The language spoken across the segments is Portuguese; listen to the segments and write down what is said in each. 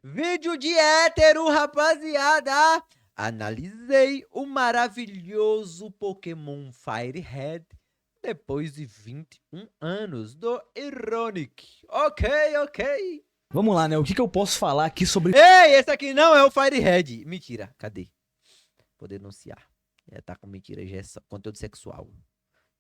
Vídeo de hétero, rapaziada. Analisei o maravilhoso Pokémon Firehead depois de 21 anos do Ironic. Ok. Vamos lá, né? O que eu posso falar aqui sobre... Ei, esse aqui não é o Firehead. Mentira, cadê? Vou denunciar. Tá com mentira, já é conteúdo sexual.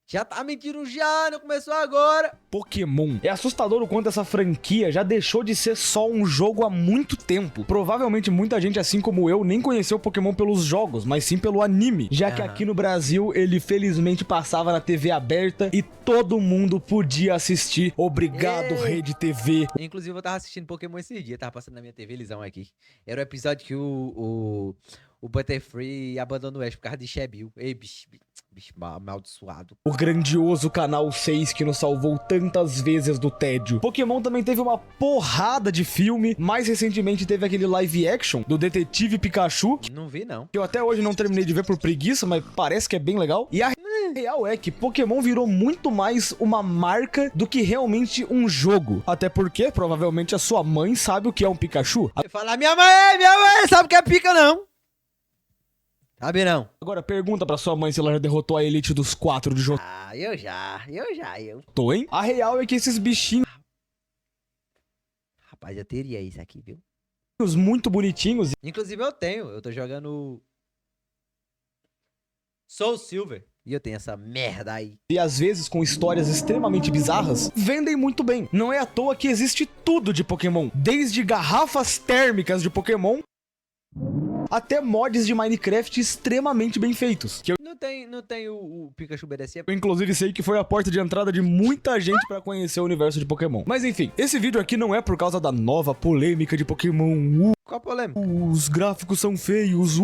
Já tá mentindo já, não começou agora. Pokémon. É assustador o quanto essa franquia já deixou de ser só um jogo há muito tempo. Provavelmente muita gente, assim como eu, nem conheceu Pokémon pelos jogos, mas sim pelo anime. Já que aqui no Brasil, ele felizmente passava na TV aberta e todo mundo podia assistir. Obrigado, Rede TV. Inclusive, eu tava assistindo Pokémon esses dias, tava passando na minha TV Lisão aqui. Era o episódio que o Butterfree abandonou o Ash por causa de Chebil. Ei, bicho amaldiçoado. O grandioso Canal 6 que nos salvou tantas vezes do tédio. Pokémon também teve uma porrada de filme. Mais recentemente teve aquele live action do Detetive Pikachu. Não vi, não. Que eu até hoje não terminei de ver por preguiça, mas parece que é bem legal. E a real é que Pokémon virou muito mais uma marca do que realmente um jogo. Até porque, provavelmente, a sua mãe sabe o que é um Pikachu. Você fala, minha mãe sabe o que é pica, não. Sabe não. Agora pergunta pra sua mãe se ela já derrotou a Elite dos 4 de Johto. Ah, eu já. Hein? A real é que esses bichinhos Rapaz, eu teria isso aqui, viu? muito bonitinhos. Inclusive eu tô jogando Soul Silver. E eu tenho essa merda aí. E às vezes com histórias extremamente bizarras, vendem muito bem. Não é à toa que existe tudo de Pokémon. Desde garrafas térmicas de Pokémon até mods de Minecraft extremamente bem feitos. Que eu Não tem o Pikachu BDC. inclusive sei que foi a porta de entrada de muita gente pra conhecer o universo de Pokémon. Mas enfim, esse vídeo aqui não é por causa da nova polêmica de Pokémon. Qual a polêmica? Os gráficos são feios.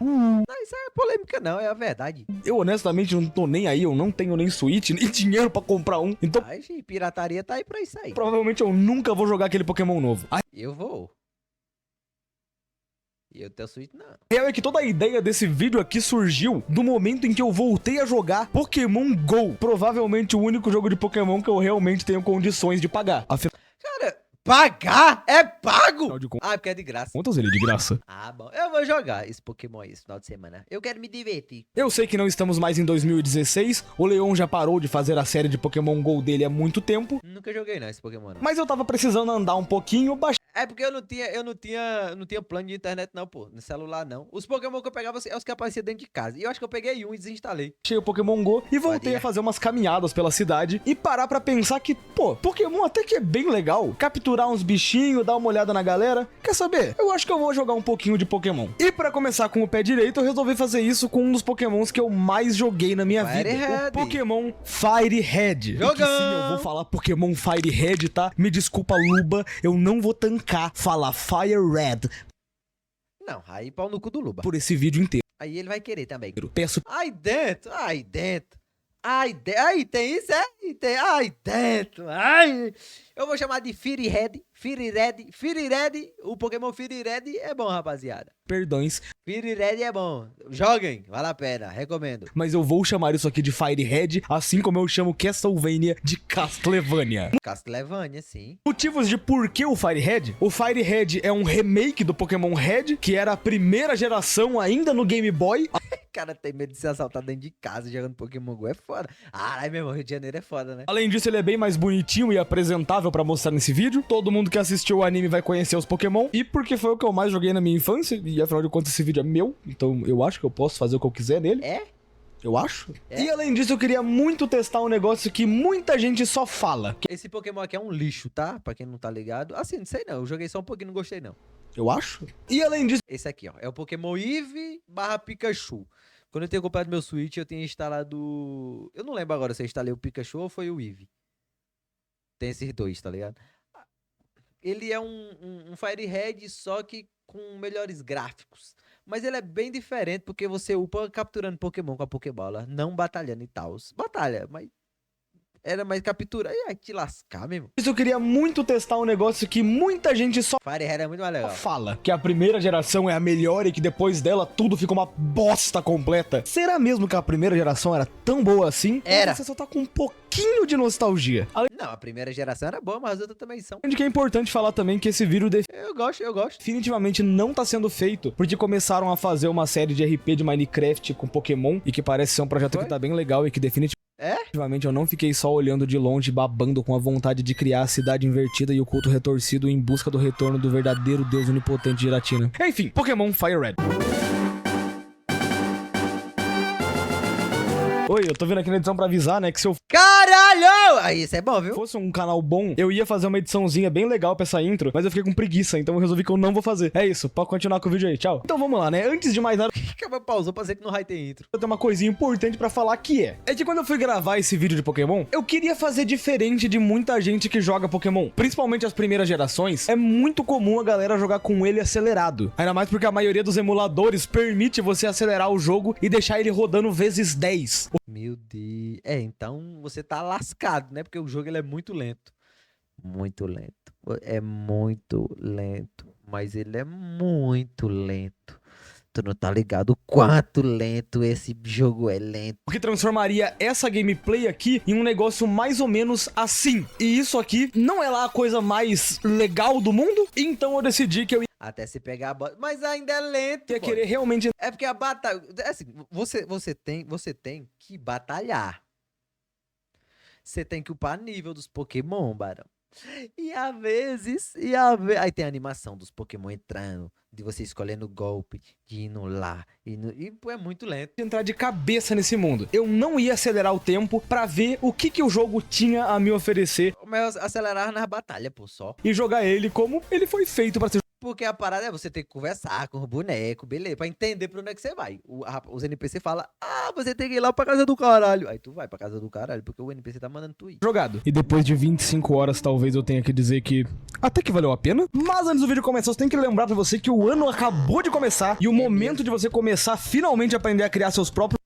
Não, isso é polêmica não, é a verdade. Eu honestamente não tô nem aí, eu não tenho nem Switch, nem dinheiro pra comprar um. Então Ai, pirataria tá aí pra isso aí. provavelmente eu nunca vou jogar aquele Pokémon novo. Eu vou. E eu tenho Switch não. A real é que toda a ideia desse vídeo aqui surgiu do momento em que eu voltei a jogar Pokémon GO. Provavelmente o único jogo de Pokémon que eu realmente tenho condições de pagar. Afinal Cara, pagar? É pago? de contas, Porque é de graça. ele é de graça. Bom. Eu vou jogar esse Pokémon aí esse final de semana. Eu quero me divertir. Eu sei que não estamos mais em 2016, o Leon já parou de fazer a série de Pokémon GO dele há muito tempo, Nunca joguei não esse Pokémon não. mas eu tava precisando andar um pouquinho, baixei É porque eu não tinha plano de internet não, pô. No celular não. Os Pokémon que eu pegava é os que apareciam dentro de casa. E eu acho que eu peguei um e desinstalei. o Pokémon GO e voltei a fazer umas caminhadas pela cidade e parar pra pensar que, pô, Pokémon até que é bem legal. Capturar uns bichinhos, dar uma olhada na galera. Quer saber? Eu acho que eu vou jogar um pouquinho de Pokémon. E pra começar com o pé direito, eu resolvi fazer isso com um dos Pokémons que eu mais joguei na minha vida. Firehead. O Pokémon Firehead. E que sim, eu vou falar Pokémon Firehead, tá? Me desculpa, Luba, eu não vou tancar falar Fire Red Não, aí pau no cu do Luba. por esse vídeo inteiro. Aí ele vai querer também. Peço Aí dentro. Aí, tem isso, é? Aí dentro. Ai. Eu vou chamar de Firehead. O Pokémon Firehead é bom, rapaziada. perdões, Firehead é bom. Joguem, vale a pena, recomendo. mas eu vou chamar isso aqui de Firehead, assim como eu chamo Castlevania de Castlevania. Castlevania, sim. Motivos de por que o Firehead? O Firehead é um remake do Pokémon Red, que era a primeira geração ainda no Game Boy. Cara, tem medo de ser assaltado dentro de casa jogando Pokémon GO é foda. Ai, meu irmão, Rio de Janeiro é foda, né? Além disso, ele é bem mais bonitinho e apresentável pra mostrar nesse vídeo. Todo mundo que assistiu o anime vai conhecer os Pokémon. E porque foi o que eu mais joguei na minha infância, e afinal de contas esse vídeo é meu, então eu acho que eu posso fazer o que eu quiser nele. É? Eu acho. É. E além disso, eu queria muito testar um negócio que muita gente só fala. Esse Pokémon aqui é um lixo, tá? Pra quem não tá ligado. Assim, não sei não. Eu joguei só um pouquinho e não gostei não. Eu acho. E além disso, Esse aqui, ó. É o Pokémon Eevee / Pikachu. Quando eu tinha comprado meu Switch, eu tinha instalado... Eu não lembro agora se eu instalei o Pikachu ou foi o Eevee. Tem esses dois, tá ligado? Ele é um Firehead, só que com melhores gráficos. Mas ele é bem diferente, porque você upa capturando Pokémon com a Pokébola, não batalhando e tal. Batalha, mas era mais captura. Ai, te lascar, meu irmão. Isso eu queria muito testar um negócio que muita gente só Fire Red é muito mais legal. fala, que a primeira geração é a melhor e que depois dela tudo fica uma bosta completa. Será mesmo que a primeira geração era tão boa assim? Era. Ou você só tá com um pouquinho de nostalgia. Além Não, a primeira geração era boa, mas as outras também são. de que é importante falar também que esse vídeo Eu gosto. definitivamente não tá sendo feito porque começaram a fazer uma série de RP de Minecraft com Pokémon e que parece ser um projeto Foi? que tá bem legal e que definitivamente É? eu não fiquei só olhando de longe babando com a vontade de criar a cidade invertida e o culto retorcido em busca do retorno do verdadeiro deus onipotente de Giratina. Enfim, Pokémon Fire Red. Oi, eu tô vindo aqui na edição pra avisar, né, que se eu Caralho! Aí, isso é bom, viu? fosse um canal bom, eu ia fazer uma ediçãozinha bem legal pra essa intro, mas eu fiquei com preguiça, então eu resolvi que eu não vou fazer. É isso, pode continuar com o vídeo aí, tchau. Então vamos lá, né, antes de mais nada, Acaba pausou pra dizer que não vai ter intro. eu tenho uma coisinha importante pra falar que é que quando eu fui gravar esse vídeo de Pokémon, eu queria fazer diferente de muita gente que joga Pokémon, principalmente as primeiras gerações. É muito comum a galera jogar com ele acelerado, ainda mais porque a maioria dos emuladores permite você acelerar o jogo e deixar ele rodando vezes 10. Meu Deus. É, então você tá lascado, né? Porque o jogo ele é muito lento. Muito lento. É muito lento. Mas ele é muito lento. Tu não tá ligado o quanto lento esse jogo é lento. O que transformaria essa gameplay aqui em um negócio mais ou menos assim. E isso aqui não é lá a coisa mais legal do mundo, então eu decidi que eu Até se pegar a bola. Mas ainda é lento. ia pô. querer realmente... É porque a batalha. É assim, você tem que batalhar. Você tem que upar nível dos Pokémon, Barão. E às vezes. Aí tem a animação dos Pokémon entrando. De você escolhendo o golpe, de indo lá. Pô, é muito lento. entrar de cabeça nesse mundo. Eu não ia acelerar o tempo pra ver o que o jogo tinha a me oferecer Mas acelerar na batalha, pô, só. e jogar ele como ele foi feito pra ser Porque a parada é você ter que conversar com o boneco, beleza, pra entender pra onde é que você vai. Os NPC falam, você tem que ir lá pra casa do caralho. Aí tu vai pra casa do caralho, porque o NPC tá mandando tu ir. jogado. E depois de 25 horas, talvez eu tenha que dizer que até que valeu a pena. Mas antes do vídeo começar, eu tenho que lembrar pra você que o ano acabou de começar e o momento de você começar a finalmente aprender a criar seus próprios...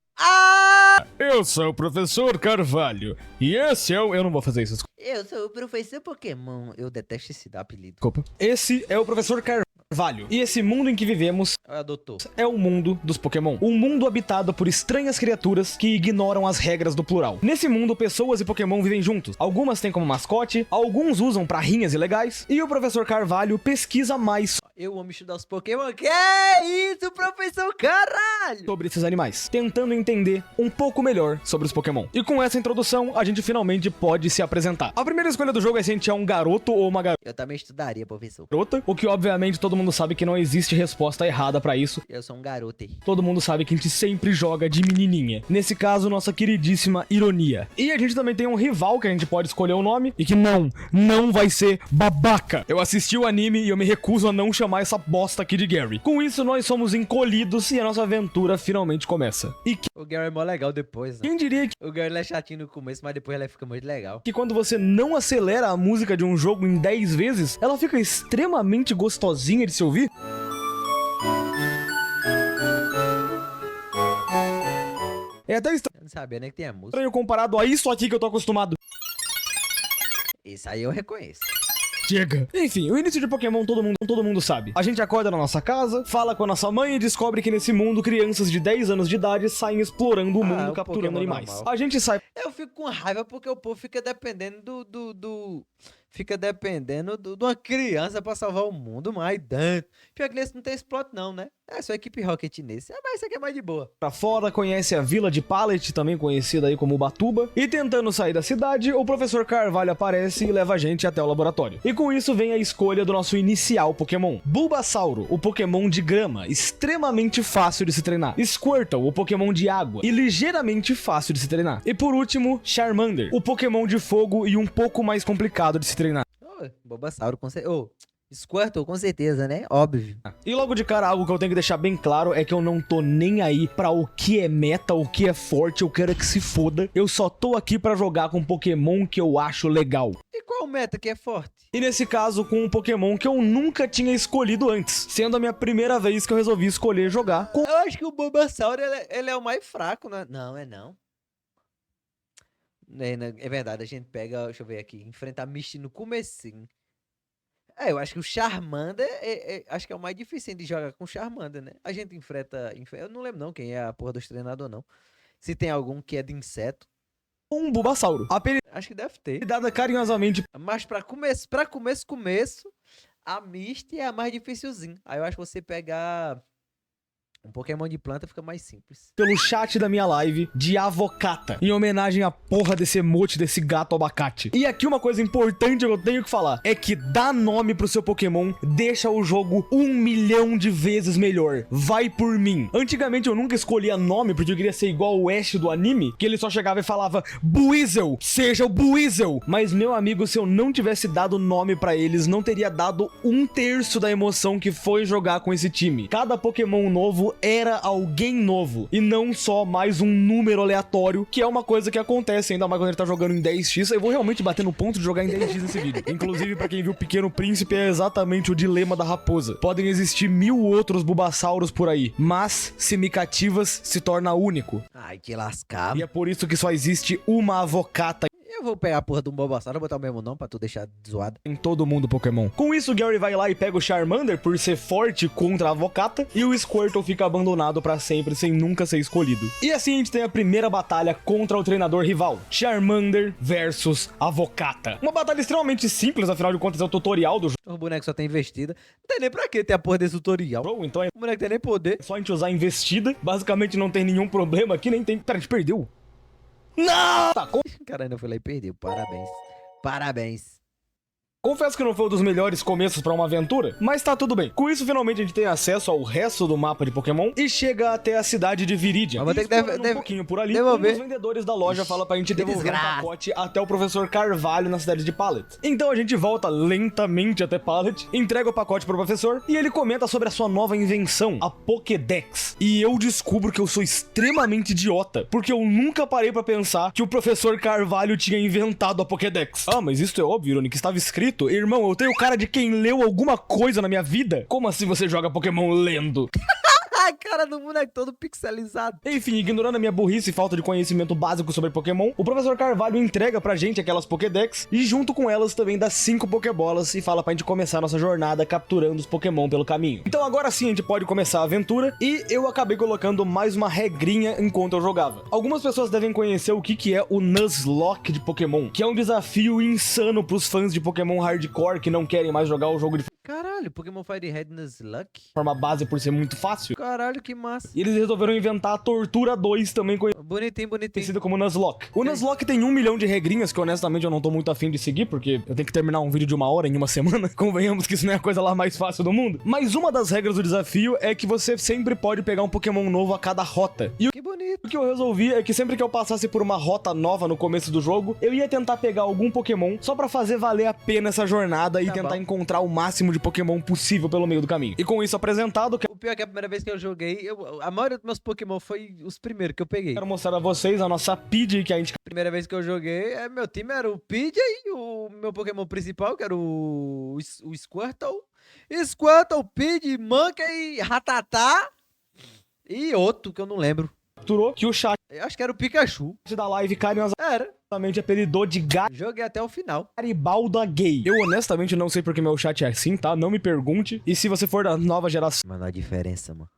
Eu sou o Professor Carvalho e esse é o... Eu não vou fazer isso, Eu sou o professor Pokémon. Eu detesto esse apelido. desculpa. Esse é o Professor Carvalho. E esse mundo em que vivemos Olha, doutor. é o mundo dos Pokémon. Um mundo habitado por estranhas criaturas que ignoram as regras do plural. Nesse mundo, pessoas e Pokémon vivem juntos. Algumas têm como mascote, alguns usam pra rinhas ilegais, e o Professor Carvalho pesquisa mais Eu amo estudar os Pokémon. Que isso, professor caralho? sobre esses animais, tentando entender um pouco melhor sobre os Pokémon. E com essa introdução, a gente finalmente pode se apresentar. A primeira escolha do jogo é se a gente é um garoto ou uma Eu também estudaria, professor. garota, o que obviamente todo mundo sabe que não existe resposta errada pra isso. Eu sou um garoto. Todo mundo sabe que a gente sempre joga de menininha. Nesse caso, nossa queridíssima Ironia. E a gente também tem um rival que a gente pode escolher o nome e que não vai ser Babaca. Eu assisti o anime e eu me recuso a não chamar essa bosta aqui de Gary. Com isso, nós somos encolhidos e a nossa aventura finalmente começa. E O Gary é mó legal depois, né? quem diria O Gary ele é chatinho no começo, mas depois ele fica muito legal. que quando você não acelera a música de um jogo em 10 vezes, ela fica extremamente gostosinha de se ouvir? É até Eu não sabia nem que tinha música. estranho comparado a isso aqui que eu tô acostumado. Isso aí eu reconheço. Chega. Enfim, o início de Pokémon todo mundo sabe. A gente acorda na nossa casa, fala com a nossa mãe e descobre que nesse mundo crianças de 10 anos de idade saem explorando o mundo o capturando Pokémon animais. normal. A gente sai Eu fico com raiva porque o povo fica dependendo Fica dependendo de uma criança pra salvar o mundo, mas tanto. Pior que nesse não tem esse plot não, né? É só a equipe Rocket nesse. Mas isso aqui é mais de boa. pra fora, conhece a vila de Pallet, também conhecida aí como Ubatuba, e tentando sair da cidade, o professor Carvalho aparece e leva a gente até o laboratório. E com isso vem a escolha do nosso inicial Pokémon. Bulbasauro, o Pokémon de grama, extremamente fácil de se treinar. Squirtle, o Pokémon de água, e ligeiramente fácil de se treinar. E por último, Charmander, o Pokémon de fogo e um pouco mais complicado de se treinar. Bulbasauro com certeza. Squirtle com certeza, né? Óbvio. E logo de cara, algo que eu tenho que deixar bem claro é que eu não tô nem aí pra o que é meta, o que é forte, eu quero que se foda. Eu só tô aqui pra jogar com Pokémon que eu acho legal. E qual o meta que é forte? E nesse caso, com um Pokémon que eu nunca tinha escolhido antes, sendo a minha primeira vez que eu resolvi escolher jogar com... Eu acho que o Bulbasauro ele é o mais fraco, né? Não, é não. É verdade, a gente pega, deixa eu ver aqui, enfrenta a Misty no comecinho. Eu acho que o Charmander, acho que é o mais difícil de jogar com o Charmander, né? A gente eu não lembro não quem é a porra dos treinadores, não. Se tem algum que é de inseto, Um Bulbasauro. acho que deve ter. Apelidada carinhosamente Mas começo, a Misty é a mais dificilzinha. Aí eu acho que você pegar um Pokémon de planta fica mais simples. pelo chat da minha live de Avocata, em homenagem à porra desse emote desse gato abacate. E aqui uma coisa importante que eu tenho que falar, é que dar nome pro seu Pokémon deixa o jogo 1.000.000 de vezes melhor. Vai por mim. Antigamente eu nunca escolhia nome porque eu queria ser igual o Ash do anime, que ele só chegava e falava Buizel, seja o Buizel. Mas meu amigo, se eu não tivesse dado nome pra eles, não teria dado 1/3 da emoção que foi jogar com esse time. Cada Pokémon novo era alguém novo, e não só mais um número aleatório, que é uma coisa que acontece, ainda mais quando ele tá jogando em 10x. Eu vou realmente bater no ponto de jogar em 10x nesse vídeo. Inclusive, pra quem viu Pequeno Príncipe, é exatamente o dilema da raposa. Podem existir 1000 outros Bulbasauros por aí, mas se me cativas, se torna único. Ai, que lascado. E é por isso que só existe uma Avocata Eu vou pegar a porra de um Bulbasaur, botar o mesmo nome pra tu deixar zoado. em todo mundo Pokémon. Com isso, o Gary vai lá e pega o Charmander por ser forte contra a Avocata, e o Squirtle fica abandonado pra sempre, sem nunca ser escolhido. E assim a gente tem a primeira batalha contra o treinador rival, Charmander versus Avocata. Uma batalha extremamente simples, afinal de contas é o tutorial do O boneco só tem investida. Não tem nem pra que ter a porra desse tutorial. jogo, então é O boneco tem nem poder. só a gente usar investida. Basicamente não tem nenhum problema aqui, nem tem... Pera, a gente perdeu? Não! Tá, Caralho, foi lá e perdeu. Parabéns. Parabéns. confesso que não foi um dos melhores começos pra uma aventura, mas tá tudo bem. Com isso, finalmente a gente tem acesso ao resto do mapa de Pokémon e chega até a cidade de Viridian. Mas vou ter que Explorando um pouquinho por ali, devolver. um dos vendedores da loja fala pra gente que devolver desgraça. um pacote até o professor Carvalho na cidade de Pallet. Então a gente volta lentamente até Pallet, entrega o pacote pro professor e ele comenta sobre a sua nova invenção, a Pokédex. E eu descubro que eu sou extremamente idiota, porque eu nunca parei pra pensar que o professor Carvalho tinha inventado a Pokédex. Ah, mas isso é óbvio, Irone, que estava escrito. Irmão, eu tenho cara de quem leu alguma coisa na minha vida? Como assim você joga Pokémon lendo? A cara do boneco todo pixelizado. Enfim, ignorando a minha burrice e falta de conhecimento básico sobre Pokémon, o professor Carvalho entrega pra gente aquelas Pokédex e junto com elas também dá 5 Pokébolas e fala pra gente começar nossa jornada capturando os Pokémon pelo caminho. Então agora sim a gente pode começar a aventura e eu acabei colocando mais uma regrinha enquanto eu jogava. Algumas pessoas devem conhecer o que é o Nuzlocke de Pokémon, que é um desafio insano pros fãs de Pokémon hardcore que não querem mais jogar o jogo de Caralho, Pokémon Fire Red Nuzlocke. forma base por ser muito fácil. Caralho, que massa. E eles resolveram inventar a Tortura 2, também Bonitinho, bonitinho. conhecido como Nuzlocke. O Nuzlocke tem 1 milhão de regrinhas que honestamente eu não tô muito afim de seguir, porque eu tenho que terminar um vídeo de 1 hora em uma semana. Convenhamos que isso não é a coisa lá mais fácil do mundo. Mas uma das regras do desafio é que você sempre pode pegar um Pokémon novo a cada rota. E Que bonito. o que eu resolvi é que sempre que eu passasse por uma rota nova no começo do jogo, eu ia tentar pegar algum Pokémon só pra fazer valer a pena essa jornada e Tá tentar bom. encontrar o máximo de Pokémon possível pelo meio do caminho. E com isso apresentado, O pior é que a primeira vez que eu joguei, a maioria dos meus Pokémon foi os primeiros que eu peguei. quero mostrar a vocês a nossa PID que a gente Primeira vez que eu joguei, meu time era o PJ, o meu Pokémon principal, que era o Squirtle. Squirtle, PJ, Mankey, Rattata e outro que eu não lembro. capturou, que o chat Eu acho que era o Pikachu. da live carinhosamente Era. apelidou de Joguei até o final. Garibalda Gay. Eu honestamente não sei porque meu chat é assim, tá? Não me pergunte. E se você for da nova geração, Mano, a diferença, mano.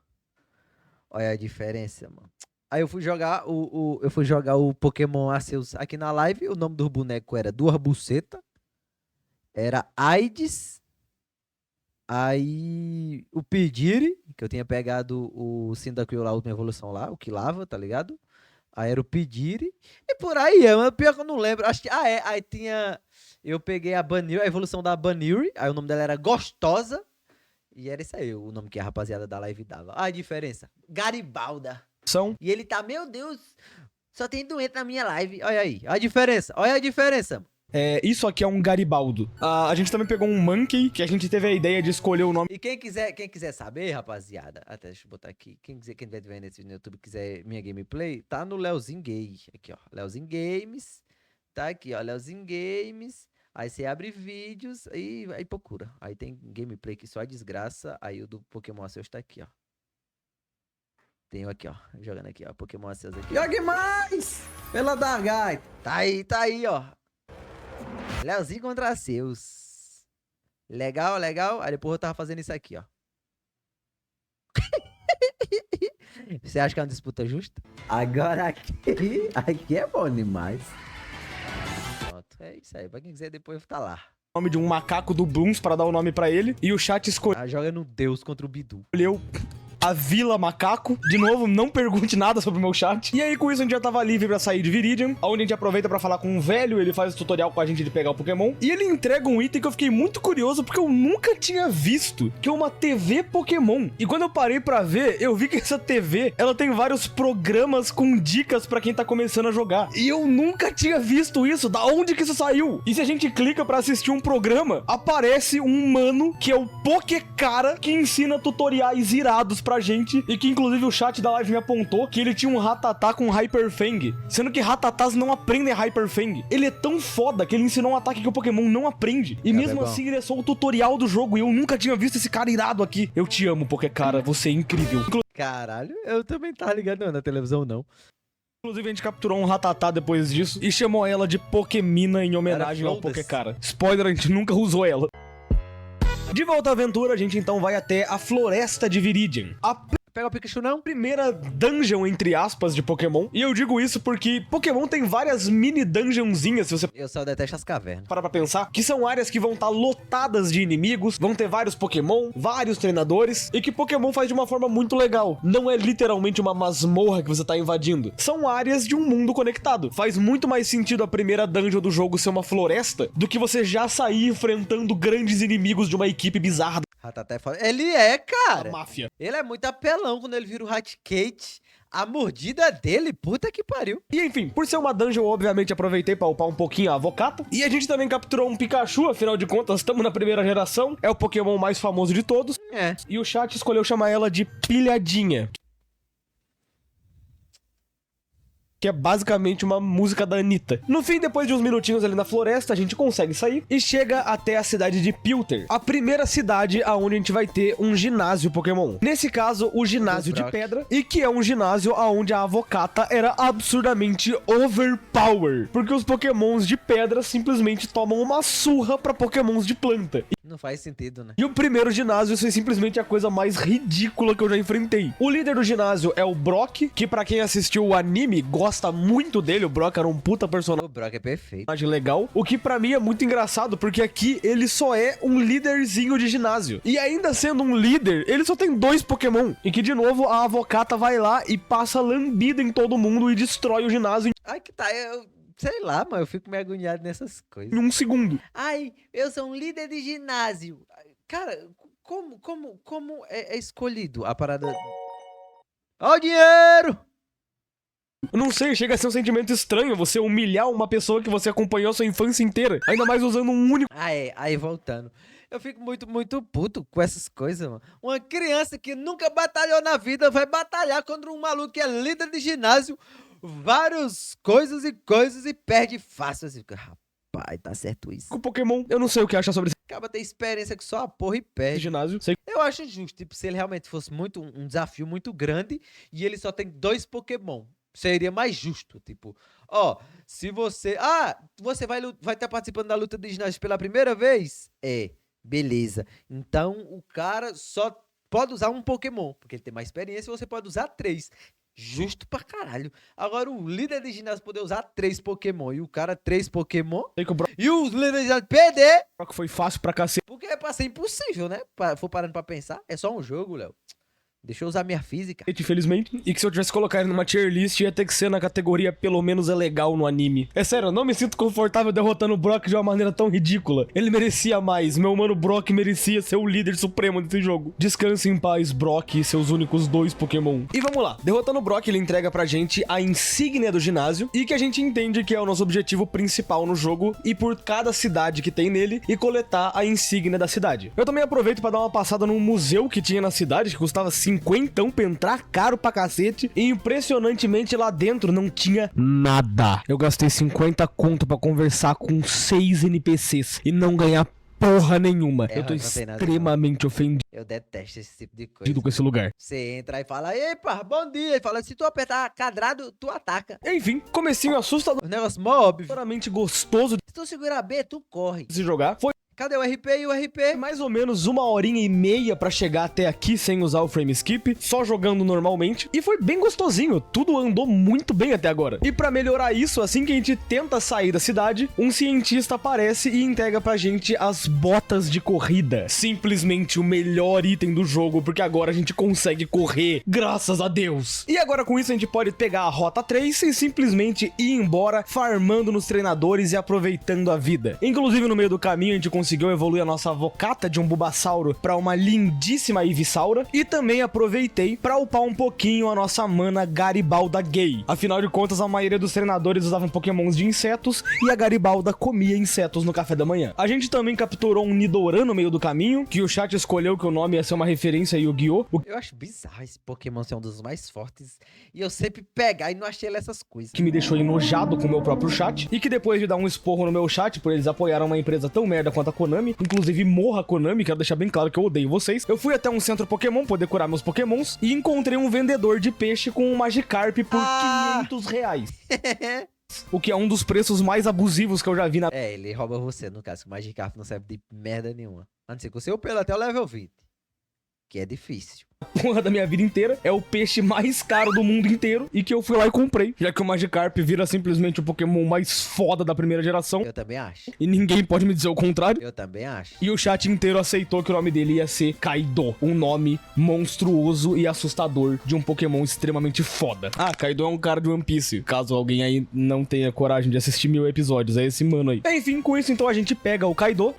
Olha a diferença, mano. Aí eu fui jogar o Pokémon Arceus aqui na live. O nome do boneco era Duas Buceta. Era Aides. Aí o Pidiri, que eu tinha pegado o Cyndaquil lá, a última evolução lá, o que lava, tá ligado? Aí era o Pidiri. E por aí, mano. Pior que eu não lembro. Acho que. Aí tinha. Eu peguei a Baniri, a evolução da Baniri. Aí o nome dela era Gostosa. E era isso aí, o nome que a rapaziada da live dava. Ah, a diferença. Garibalda. E ele tá, meu Deus, só tem doente na minha live. Olha aí, a diferença. Olha a diferença. isso aqui é um Garibaldo. A gente também pegou um Monkey, que a gente teve a ideia de escolher o nome. E quem quiser saber, rapaziada, até deixa eu botar aqui. Quem estiver vendo esse vídeo no YouTube quiser minha gameplay, tá no Leozinho Gay. Aqui, ó. Leozinho Games. Tá aqui, ó. Leozinho Games. Aí você abre vídeos e aí procura. Aí tem gameplay que só é desgraça. Aí o do Pokémon Arceus tá aqui, ó. Tenho aqui, ó. Jogando aqui, ó. Pokémon Arceus aqui. Jogue mais! Pela da gaita. Tá aí, ó. Leozinho contra seus. Legal, legal. Aí depois eu tava fazendo isso aqui, ó. Você acha que é uma disputa justa? Agora aqui é bom demais. Pronto, é isso aí. Pra quem quiser depois tá lá. O nome de um macaco do Blooms pra dar o nome pra ele. E o chat escolheu Joga no Deus contra o Bidu. a Vila Macaco. De novo, não pergunte nada sobre o meu chat. E aí, com isso, a gente já tava livre pra sair de Viridian, onde a gente aproveita pra falar com um velho, ele faz o tutorial com a gente de pegar o Pokémon. E ele entrega um item que eu fiquei muito curioso, porque eu nunca tinha visto, que é uma TV Pokémon. E quando eu parei pra ver, eu vi que essa TV, ela tem vários programas com dicas pra quem tá começando a jogar. E eu nunca tinha visto isso. Da onde que isso saiu? E se a gente clica pra assistir um programa, aparece um mano que é o Pokécara, que ensina tutoriais irados pra gente, e que inclusive o chat da live me apontou que ele tinha um Rattata com Hyper Fang, sendo que Rattatas não aprendem Hyper Fang. Ele é tão foda que ele ensinou um ataque que o Pokémon não aprende, e mesmo assim ele é só o tutorial do jogo, e eu nunca tinha visto esse cara irado aqui. Eu te amo, Pokécara, você é incrível. Caralho, eu também tava ligado não, na televisão não. Inclusive a gente capturou um Rattata depois disso e chamou ela de Pokémina em homenagem ao Flawless. Pokécara. Spoiler, a gente nunca usou ela. De volta à aventura, a gente então vai até a Floresta de Viridian. A Pega o Pikachu não? primeira dungeon, entre aspas, de Pokémon. E eu digo isso porque Pokémon tem várias mini dungeonzinhas, se você Eu só detesto as cavernas. parar pra pensar, que são áreas que vão estar lotadas de inimigos, vão ter vários Pokémon, vários treinadores, e que Pokémon faz de uma forma muito legal. Não é literalmente uma masmorra que você tá invadindo. São áreas de um mundo conectado. Faz muito mais sentido a primeira dungeon do jogo ser uma floresta do que você já sair enfrentando grandes inimigos de uma equipe bizarra Rattata é foda. Ele é, da cara. máfia. Ele é muito apelão quando ele vira o Raticate. A mordida dele, puta que pariu. E enfim, por ser uma dungeon, eu obviamente aproveitei pra upar um pouquinho a Avocata. E a gente também capturou um Pikachu, afinal de contas, estamos na primeira geração. É o Pokémon mais famoso de todos. É. E o chat escolheu chamar ela de Pilhadinha, que é basicamente uma música da Anitta. No fim, depois de uns minutinhos ali na floresta, a gente consegue sair e chega até a cidade de Pilter, a primeira cidade aonde a gente vai ter um ginásio Pokémon. Nesse caso, o ginásio de Brock. pedra, e que é um ginásio aonde a Avocata era absurdamente overpower, porque os Pokémons de pedra simplesmente tomam uma surra pra Pokémons de planta. Não faz sentido, né? E o primeiro ginásio foi simplesmente a coisa mais ridícula que eu já enfrentei. O líder do ginásio é o Brock, que pra quem assistiu o anime gosta muito dele. O Brock era um puta personagem O Brock é perfeito. legal. O que pra mim é muito engraçado, porque aqui ele só é um líderzinho de ginásio. E ainda sendo um líder, ele só tem 2 Pokémon. E que, de novo, a Avocata vai lá e passa lambida em todo mundo e destrói o ginásio Ai, que tá, sei lá, mano, eu fico meio agoniado nessas coisas. em 1 segundo. Ai, eu sou um líder de ginásio. Cara, como é escolhido a parada? Ó o dinheiro! Eu não sei, chega a ser um sentimento estranho você humilhar uma pessoa que você acompanhou a sua infância inteira. Ainda mais usando um único Ah, é, aí voltando. Eu fico muito puto com essas coisas, mano. Uma criança que nunca batalhou na vida vai batalhar contra um maluco que é líder de ginásio, várias coisas e perde fácil. Assim, fica, rapaz, tá certo isso. Pokémon. Eu não sei o que achar sobre esse Acaba ter experiência que só a porra e perde. ginásio. Sei Eu acho justo, tipo, se ele realmente fosse muito um desafio muito grande e ele só tem 2 Pokémon. Seria mais justo, tipo, ó, se você... Ah, você vai estar participando da luta de ginásio pela primeira vez? É, beleza. Então, o cara só pode usar um Pokémon, porque ele tem mais experiência e você pode usar 3. Justo pra caralho. Agora, o líder de ginásio poder usar 3 Pokémon e o cara 3 Pokémon que o Brock e os líderes de ginásio perder, foi fácil pra cacete. porque é pra ser impossível, né? For parando pra pensar, é só um jogo, Léo. Deixa eu usar minha física. Infelizmente, e que se eu tivesse colocado ele numa tier list, ia ter que ser na categoria pelo menos é legal no anime. É sério, eu não me sinto confortável derrotando o Brock de uma maneira tão ridícula. Ele merecia mais, meu mano Brock merecia ser o líder supremo desse jogo. Descanse em paz, Brock e seus únicos 2 Pokémon. E vamos lá, derrotando o Brock, ele entrega pra gente a insígnia do ginásio, e que a gente entende que é o nosso objetivo principal no jogo, ir por cada cidade que tem nele e coletar a insígnia da cidade. Eu também aproveito pra dar uma passada num museu que tinha na cidade, que custava 50 pra entrar, caro pra cacete, e impressionantemente lá dentro não tinha nada. Eu gastei 50 conto pra conversar com 6 NPCs e não ganhar porra nenhuma. É, Eu tô não tem nada, extremamente ofendido Eu detesto esse tipo de coisa. com esse lugar. Você entra e fala, epa, bom dia. Ele fala, se tu apertar quadrado, tu ataca. Enfim, comecinho assustadoramente O negócio mó óbvio. gostoso Se tu segurar B, tu corre. de se jogar. Foi Cadê o RP e o RP? mais ou menos 1h30 pra chegar até aqui sem usar o frame skip, só jogando normalmente. E foi bem gostosinho, tudo andou muito bem até agora. E pra melhorar isso, assim que a gente tenta sair da cidade, um cientista aparece e entrega pra gente as botas de corrida. Simplesmente o melhor item do jogo, porque agora a gente consegue correr, graças a Deus. E agora com isso a gente pode pegar a Rota 3 e simplesmente ir embora, farmando nos treinadores e aproveitando a vida. Inclusive no meio do caminho a gente conseguiu evoluir a nossa Vocata de um Bulbasauro pra uma lindíssima Ivysaura, e também aproveitei pra upar um pouquinho a nossa mana Garibalda Gay. Afinal de contas, a maioria dos treinadores usavam pokémons de insetos e a Garibalda comia insetos no café da manhã. A gente também capturou um Nidoran no meio do caminho, que o chat escolheu que o nome ia ser uma referência a Yu-Gi-Oh! Eu acho bizarro esse Pokémon ser um dos mais fortes. E eu sempre pegar e não achei ele essas coisas. Que me deixou enojado com o meu próprio chat, e que depois de dar um esporro no meu chat por eles apoiaram uma empresa tão merda quanto a Konami, inclusive morra Konami, quero deixar bem claro que eu odeio vocês. Eu fui até um centro Pokémon poder curar meus Pokémons e encontrei um vendedor de peixe com um Magikarp por R$500. O que é um dos preços mais abusivos que eu já vi na É, ele rouba você, no caso. O Magikarp não serve de merda nenhuma. A não ser que o seu pelo até o level 20. Que é difícil. porra da minha vida inteira. É o peixe mais caro do mundo inteiro e que eu fui lá e comprei, já que o Magikarp vira simplesmente o Pokémon mais foda da primeira geração. Eu também acho. E ninguém pode me dizer o contrário. Eu também acho. E o chat inteiro aceitou que o nome dele ia ser Kaido, um nome monstruoso e assustador de um Pokémon extremamente foda. Ah, Kaido é um cara de One Piece, caso alguém aí não tenha coragem de assistir 1000 episódios, é esse mano aí. Enfim, com isso então a gente pega o Kaido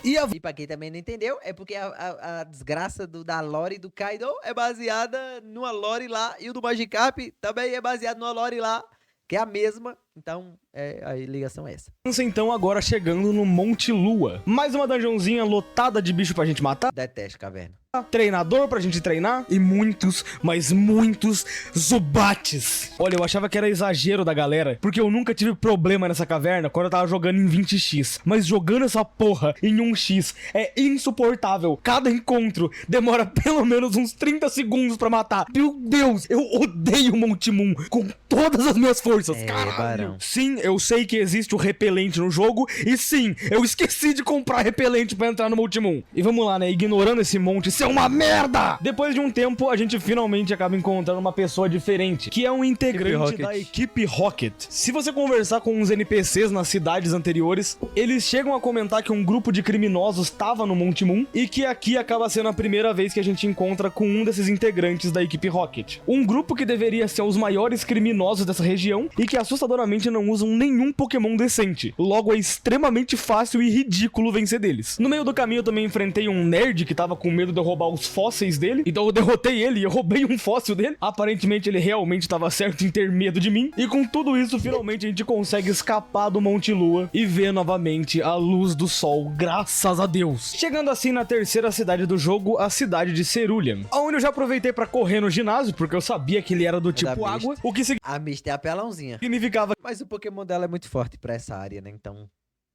E pra quem também não entendeu, é porque a desgraça da lore do Kaido é baseada numa lore lá, e o do Magikarp também é baseado numa lore lá, que é a mesma. Então, a ligação é essa. Então agora chegando no Monte Lua. Mais uma dungeonzinha lotada de bicho pra gente matar. Detesto caverna. Treinador pra gente treinar. E muitos, mas muitos Zubates. Olha, eu achava que era exagero da galera, porque eu nunca tive problema nessa caverna quando eu tava jogando em 20x. Mas jogando essa porra em 1x é insuportável. Cada encontro demora pelo menos uns 30 segundos pra matar. Meu Deus, eu odeio Monte Moon com todas as minhas forças. Caralho. Barão. Sim, eu sei que existe o repelente no jogo. E sim, eu esqueci de comprar repelente pra entrar no Monte Moon. E vamos lá, né, ignorando esse monte, isso é uma merda! Depois de um tempo, a gente finalmente acaba encontrando uma pessoa diferente, que é um integrante da equipe Rocket. Se você conversar com uns NPCs nas cidades anteriores, eles chegam a comentar que um grupo de criminosos estava no Monte Moon e que aqui acaba sendo a primeira vez que a gente encontra com um desses integrantes da equipe Rocket. Um grupo que deveria ser os maiores criminosos dessa região e que assustadoramente não usam nenhum Pokémon decente. Logo, é extremamente fácil e ridículo vencer deles. No meio do caminho, eu também enfrentei um nerd que tava com medo de eu roubar os fósseis dele, então eu derrotei ele e eu roubei um fóssil dele. Aparentemente, ele realmente tava certo em ter medo de mim. E com tudo isso, finalmente a gente consegue escapar do Monte Lua e ver novamente a luz do sol, graças a Deus. Chegando assim na terceira cidade do jogo, a cidade de Cerulean, onde eu já aproveitei pra correr no ginásio, porque eu sabia que ele era do tipo água, o que A Misty é apelãozinha. significava Mas o Pokémon dela é muito forte pra essa área, né? Então,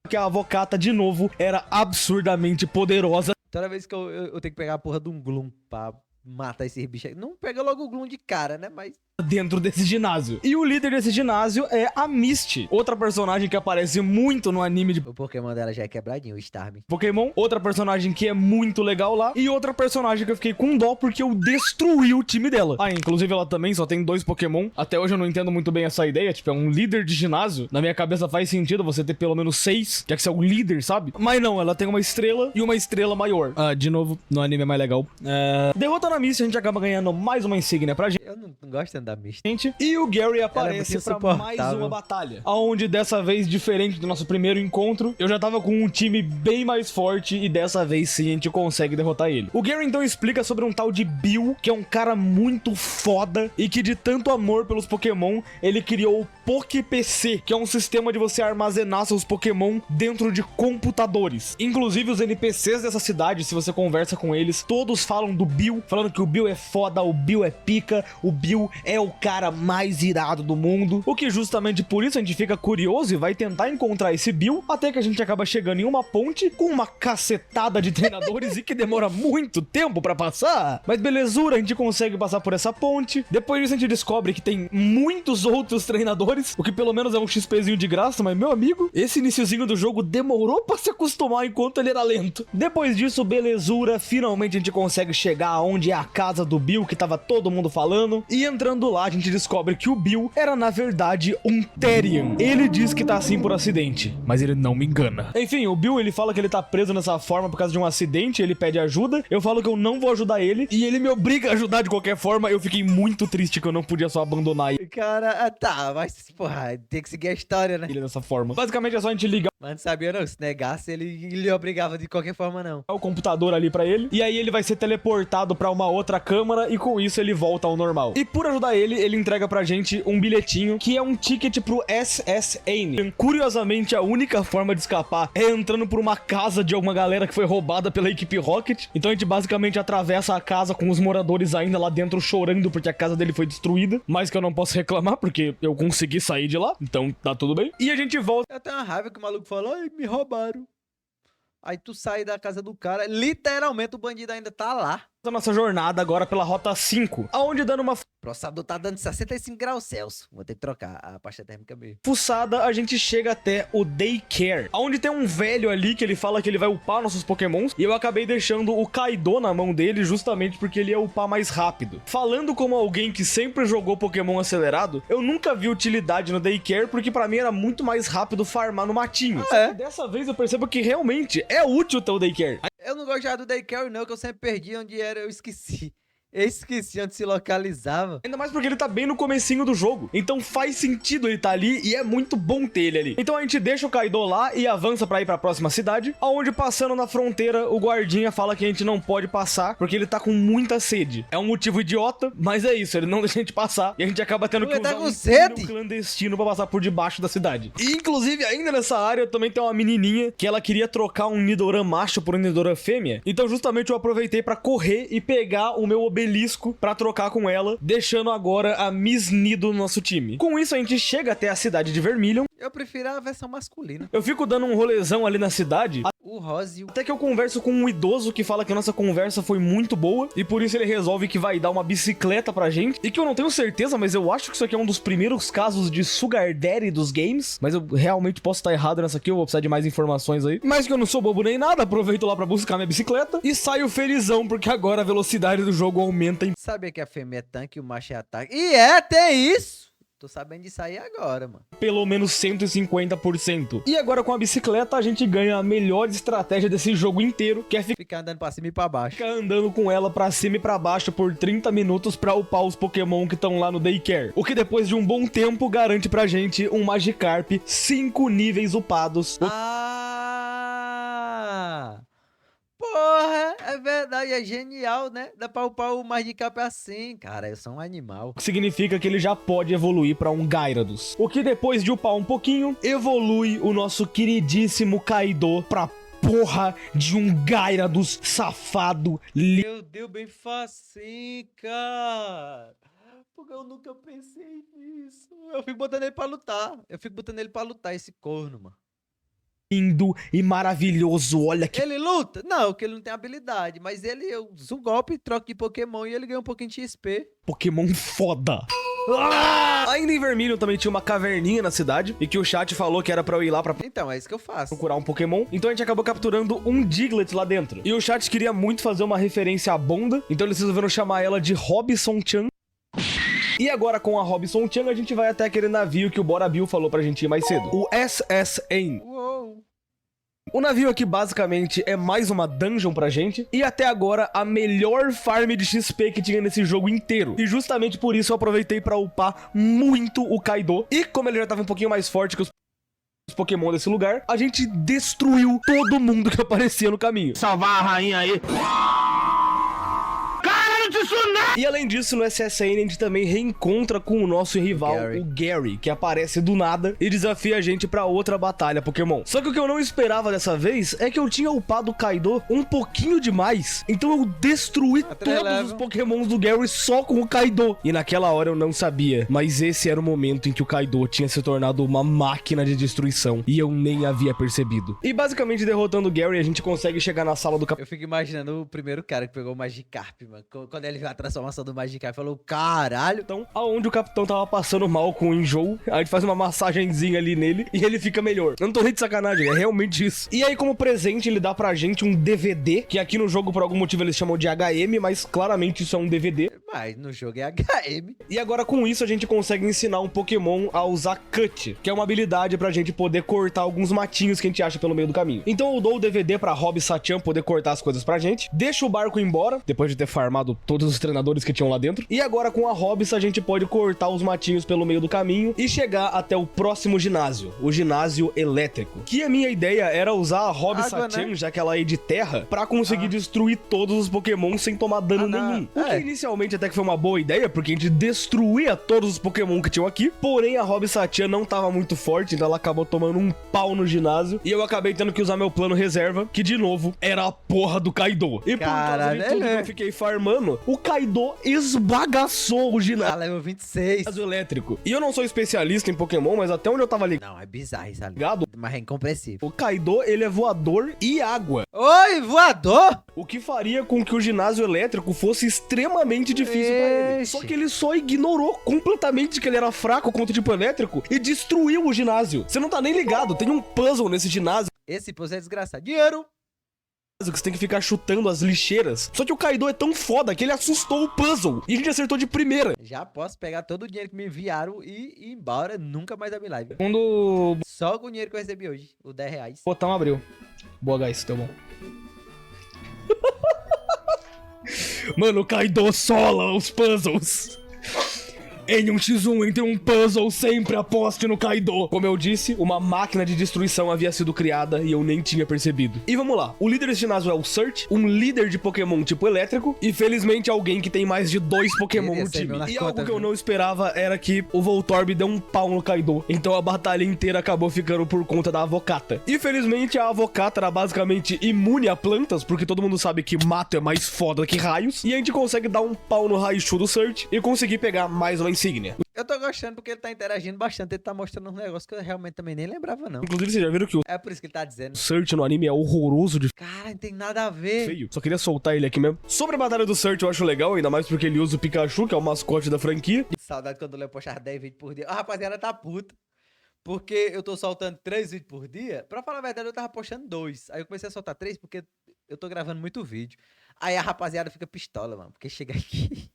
que a Vocata, de novo, era absurdamente poderosa. toda vez que eu tenho que pegar a porra de um Gloom pra matar esses bichos. Não pega logo o Gloom de cara, né? Mas Dentro desse ginásio. E o líder desse ginásio é a Misty, outra personagem que aparece muito no anime de o Pokémon dela já é quebradinho, o Starmie. Pokémon, outra personagem que é muito legal lá, e outra personagem que eu fiquei com dó porque eu destruí o time dela. Ah, inclusive ela também só tem 2 Pokémon. Até hoje eu não entendo muito bem essa ideia, tipo, é um líder de ginásio. Na minha cabeça faz sentido você ter pelo menos 6, já que você é o líder, sabe? Mas não, ela tem uma estrela e uma estrela maior. Ah, de novo, no anime é mais legal. Derrotando a Misty, a gente acaba ganhando mais uma insígnia pra gente. Eu não gosto tanto da Misty. E o Gary aparece muito pra mais insuportável. uma batalha, onde dessa vez, diferente do nosso primeiro encontro, eu já tava com um time bem mais forte e dessa vez sim a gente consegue derrotar ele. O Gary então explica sobre um tal de Bill, que é um cara muito foda e que de tanto amor pelos Pokémon, ele criou o PokéPC, que é um sistema de você armazenar seus Pokémon dentro de computadores. Inclusive os NPCs dessa cidade, se você conversa com eles, todos falam do Bill, falando que o Bill é foda, o Bill é pica, o Bill é o cara mais irado do mundo. O que justamente por isso a gente fica curioso e vai tentar encontrar esse Bill, até que a gente acaba chegando em uma ponte com uma cacetada de treinadores e que demora muito tempo pra passar. Mas belezura, a gente consegue passar por essa ponte. Depois disso a gente descobre que tem muitos outros treinadores, o que pelo menos é um XPzinho de graça, mas meu amigo, esse iniciozinho do jogo demorou pra se acostumar enquanto ele era lento. Depois disso, belezura, finalmente a gente consegue chegar aonde é a casa do Bill, que tava todo mundo falando, e entrando lá a gente descobre que o Bill era na verdade um Therian. Ele diz que tá assim por acidente, mas ele não me engana. Enfim, o Bill ele fala que ele tá preso nessa forma por causa de um acidente, ele pede ajuda, eu falo que eu não vou ajudar ele, e ele me obriga a ajudar de qualquer forma. Eu fiquei muito triste que eu não podia só abandonar Cara, tá, mas, porra, tem que seguir a história, né? ele dessa forma. Basicamente é só a gente ligar Mas não sabia não, se negasse ele lhe obrigava de qualquer forma não. o computador ali pra ele, e aí ele vai ser teleportado pra uma outra câmara, e com isso ele volta ao normal. E por ajudar ele entrega pra gente um bilhetinho, que é um ticket pro SSN. Curiosamente, a única forma de escapar é entrando por uma casa de alguma galera que foi roubada pela equipe Rocket. Então a gente basicamente atravessa a casa com os moradores ainda lá dentro chorando porque a casa dele foi destruída, mas que eu não posso reclamar porque eu consegui sair de lá, então tá tudo bem. E a gente volta. Eu tenho uma raiva que o maluco falou, ai, me roubaram. Aí tu sai da casa do cara, literalmente o bandido ainda tá lá. Nossa jornada agora pela Rota 5, aonde dando uma O processador tá dando 65 graus Celsius. Vou ter que trocar a pasta térmica mesmo. fuçada, a gente chega até o Daycare, onde tem um velho ali que ele fala que ele vai upar nossos pokémons, e eu acabei deixando o Kaido na mão dele justamente porque ele ia upar mais rápido. Falando como alguém que sempre jogou Pokémon acelerado, eu nunca vi utilidade no Daycare porque pra mim era muito mais rápido farmar no matinho. Só que dessa vez eu percebo que realmente é útil ter o Daycare. Eu não gosto já do Daycare não, que eu sempre perdi onde era, eu esqueci. Eu esqueci onde se localizava. Ainda mais porque ele tá bem no comecinho do jogo. Então faz sentido ele tá ali e é muito bom ter ele ali. Então a gente deixa o Kaido lá e avança pra ir pra próxima cidade, aonde passando na fronteira, o guardinha fala que a gente não pode passar porque ele tá com muita sede. É um motivo idiota, mas é isso, ele não deixa a gente passar e a gente acaba tendo que Ele tá usar com um sede? túnel clandestino pra passar por debaixo da cidade. E inclusive ainda nessa área também tem uma menininha que ela queria trocar um Nidoran macho por um Nidoran fêmea. Então justamente eu aproveitei pra correr e pegar o meu obelisco pra trocar com ela, deixando agora a Miss Nido no nosso time. Com isso a gente chega até a cidade de Vermilion. Eu prefiro a versão masculina. Eu fico dando um rolezão ali na cidade, O Rósio. até que eu converso com um idoso que fala que a nossa conversa foi muito boa e por isso ele resolve que vai dar uma bicicleta pra gente. E que eu não tenho certeza, mas eu acho que isso aqui é um dos primeiros casos de Sugar Daddy dos games. Mas eu realmente posso estar errado nessa aqui, eu vou precisar de mais informações aí. Mas que eu não sou bobo nem nada, aproveito lá pra buscar minha bicicleta e saio felizão porque agora a velocidade do jogo aumenta em Sabia que a fêmea é tanque e o macho é ataque? E tem isso! Tô sabendo disso aí agora, mano. pelo menos 150%. E agora com a bicicleta a gente ganha a melhor estratégia desse jogo inteiro, que é Ficar andando pra cima e pra baixo. ficar andando com ela pra cima e pra baixo por 30 minutos pra upar os Pokémon que estão lá no Daycare. O que depois de um bom tempo garante pra gente um Magikarp 5 níveis upados. Ah! Porra, é verdade, é genial, né? Dá pra upar o Magikarp assim, cara, eu sou um animal. O que significa que ele já pode evoluir pra um Gyarados. O que depois de upar um pouquinho, evolui o nosso queridíssimo Kaido pra porra de um Gyarados safado. Meu Deus, bem facinho, cara. Porque eu nunca pensei nisso. Eu fico botando ele pra lutar. Esse corno, mano. Lindo e maravilhoso, olha que Ele luta? Não, que ele não tem habilidade. Mas eu uso um golpe, troco de Pokémon e ele ganha um pouquinho de XP. Pokémon foda. Ainda em Vermilion também tinha uma caverninha na cidade e que o chat falou que era pra eu ir lá pra Então, é isso que eu faço. procurar um Pokémon. Então a gente acabou capturando um Diglett lá dentro. E o chat queria muito fazer uma referência à Bonda, então eles resolveram chamar ela de Robson-chan. E agora com a Robson-chan a gente vai até aquele navio que o Bora Bill falou pra gente ir mais cedo. O SSN. Uou. O navio aqui basicamente é mais uma dungeon pra gente. E até agora a melhor farm de XP que tinha nesse jogo inteiro. E justamente por isso eu aproveitei pra upar muito o Kaido. E como ele já tava um pouquinho mais forte que os Pokémon desse lugar, a gente destruiu todo mundo que aparecia no caminho. Salvar a rainha aí. Cara do tsunami! E além disso, no SSN a gente também reencontra com o nosso rival, o Gary, que aparece do nada e desafia a gente pra outra batalha Pokémon. Só que o que eu não esperava dessa vez é que eu tinha upado o Kaido um pouquinho demais. Então eu destruí todos os Pokémons do Gary só com o Kaido. E naquela hora eu não sabia, mas esse era o momento em que o Kaido tinha se tornado uma máquina de destruição e eu nem havia percebido. E basicamente derrotando o Gary, a gente consegue chegar na sala do Eu fico imaginando o primeiro cara que pegou o Magikarp, mano. Quando ele viu a transformação do Magikarp, falou, caralho. Capitão, aonde o Capitão tava passando mal com o enjoo, a gente faz uma massagenzinha ali nele e ele fica melhor. Eu não tô nem de sacanagem, é realmente isso. E aí, como presente, ele dá pra gente um DVD, que aqui no jogo, por algum motivo, eles chamam de HM, mas claramente isso é um DVD. Mas no jogo é HM. E agora, com isso, a gente consegue ensinar um Pokémon a usar Cut, que é uma habilidade pra gente poder cortar alguns matinhos que a gente acha pelo meio do caminho. Então eu dou o DVD pra Rob Sachan poder cortar as coisas pra gente, deixo o barco embora, depois de ter farmado todos os treinadores que tinham lá dentro, e agora com a Hobbs a gente pode cortar os matinhos pelo meio do caminho e chegar até o próximo ginásio, o ginásio elétrico. Que a minha ideia era usar a Hobbs Sachan, né? Já que ela é de terra, pra conseguir destruir todos os Pokémon sem tomar dano nenhum. O que inicialmente até que foi uma boa ideia, porque a gente destruía todos os Pokémon que tinham aqui, porém a Hobbs Sachan não tava muito forte, então ela acabou tomando um pau no ginásio, e eu acabei tendo que usar meu plano reserva, que de novo era a porra do Kaido. E por causa de tudo que eu fiquei farmando, o Kaido esbagaçou o ginásio. Level 26. Elétrico. E eu não sou especialista em Pokémon, mas até onde eu tava ligado. Não, é bizarro isso ali. Ligado? Mas é incompreensível. O Kaido, ele é voador e água. Oi, voador? O que faria com que o ginásio elétrico fosse extremamente difícil pra ele. Só que ele só ignorou completamente que ele era fraco contra o tipo elétrico e destruiu o ginásio. Você não tá nem ligado, tem um puzzle nesse ginásio. Esse puzzle é desgraçado. Dinheiro! Que você tem que ficar chutando as lixeiras. Só que o Kaido é tão foda que ele assustou o puzzle. E a gente acertou de primeira. Já posso pegar todo o dinheiro que me enviaram e ir embora. Nunca mais abrir live. Quando Só com o dinheiro que eu recebi hoje. O 10 reais. o botão abriu. Boa, guys. Tá bom. Mano, o Kaido sola os puzzles. Em um x1 entre um puzzle, sempre aposte no Kaido. Como eu disse, uma máquina de destruição havia sido criada e eu nem tinha percebido. E vamos lá, o líder desse ginásio é o Search, um líder de Pokémon tipo elétrico, e felizmente alguém que tem mais de 2 Pokémon no time. E algo que eu não esperava era que o Voltorb deu um pau no Kaido, então a batalha inteira acabou ficando por conta da Avocata. E felizmente a Avocata era basicamente imune a plantas, porque todo mundo sabe que mato é mais foda que raios, e a gente consegue dar um pau no Raichu do Search e conseguir pegar mais uma insígnia. Eu tô gostando porque ele tá interagindo bastante, ele tá mostrando uns negócios que eu realmente também nem lembrava, não. Inclusive, vocês já viram que o É por isso que ele tá dizendo. Search no anime é horroroso de Cara, não tem nada a ver. feio. Só queria soltar ele aqui mesmo. Sobre a batalha do Search, eu acho legal, ainda mais porque ele usa o Pikachu, que é o mascote da franquia. Saudade quando eu leio postar 10 vídeos por dia. A rapaziada tá puta. Porque eu tô soltando 3 vídeos por dia. Pra falar a verdade, eu tava postando 2. Aí eu comecei a soltar 3 porque eu tô gravando muito vídeo. Aí a rapaziada fica pistola, mano. Porque chega aqui.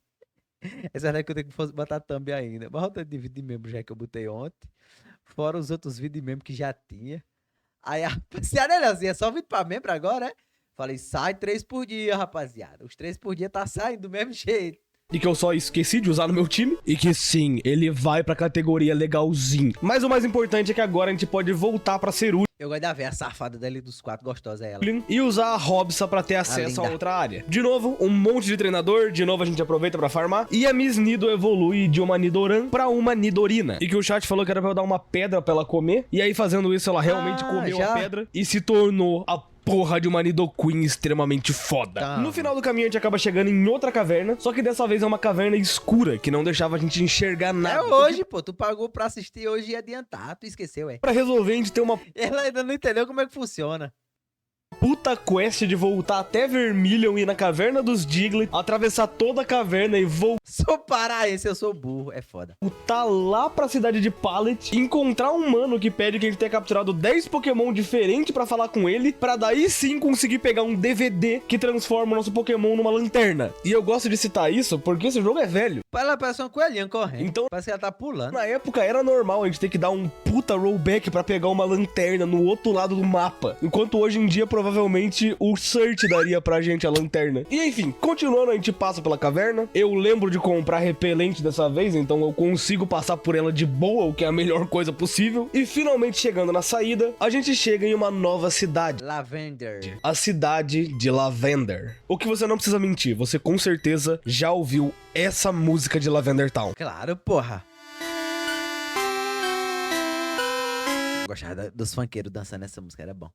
Essa é que eu tenho que botar thumb ainda. Mas o tanto de vídeo de membro já que eu botei ontem. Fora os outros vídeos de membro que já tinha. Aí a rapaziada, olha assim, é só vídeo pra membro agora, né? Falei, sai 3 por dia, rapaziada. Os 3 por dia tá saindo do mesmo jeito. E que eu só esqueci de usar no meu time. E que sim, ele vai pra categoria legalzinho. Mas o mais importante é que agora a gente pode voltar pra Cerulean Eu gosto da véia safada dali dos 4, gostosa é ela. e usar a Robsa pra ter acesso a outra área. De novo, um monte de treinador. De novo, a gente aproveita pra farmar. E a Miss Nido evolui de uma Nidoran pra uma Nidorina. E que o chat falou que era pra eu dar uma pedra pra ela comer. E aí, fazendo isso, ela realmente comeu a pedra e se tornou a porra de uma Nidoqueen extremamente foda. Tá. No final do caminho, a gente acaba chegando em outra caverna, só que dessa vez é uma caverna escura, que não deixava a gente enxergar nada. É hoje, pô. Tu pagou pra assistir hoje e adiantar. Tu esqueceu, é. Pra resolver, a gente tem uma Ela ainda não entendeu como é que funciona. puta quest de voltar até Vermilion e ir na caverna dos Diglett, atravessar toda a caverna e Sou paraense, eu sou burro. É foda. voltar lá pra cidade de Pallet, encontrar um mano que pede que a gente tenha capturado 10 Pokémon diferentes pra falar com ele, pra daí sim conseguir pegar um DVD que transforma o nosso Pokémon numa lanterna. E eu gosto de citar isso porque esse jogo é velho. Ela parece uma coelhinha correndo. Então, Parece que ela tá pulando. na época era normal a gente ter que dar um puta rollback pra pegar uma lanterna no outro lado do mapa. Enquanto hoje em dia, provavelmente provavelmente o Search daria pra gente a lanterna. E enfim, continuando, a gente passa pela caverna. Eu lembro de comprar repelente dessa vez, então eu consigo passar por ela de boa, o que é a melhor coisa possível. E finalmente chegando na saída, a gente chega em uma nova cidade. Lavender. A cidade de Lavender. O que você não precisa mentir, você com certeza já ouviu essa música de Lavender Town. Claro, porra. Gostava dos funkeiros dançando essa música, era bom.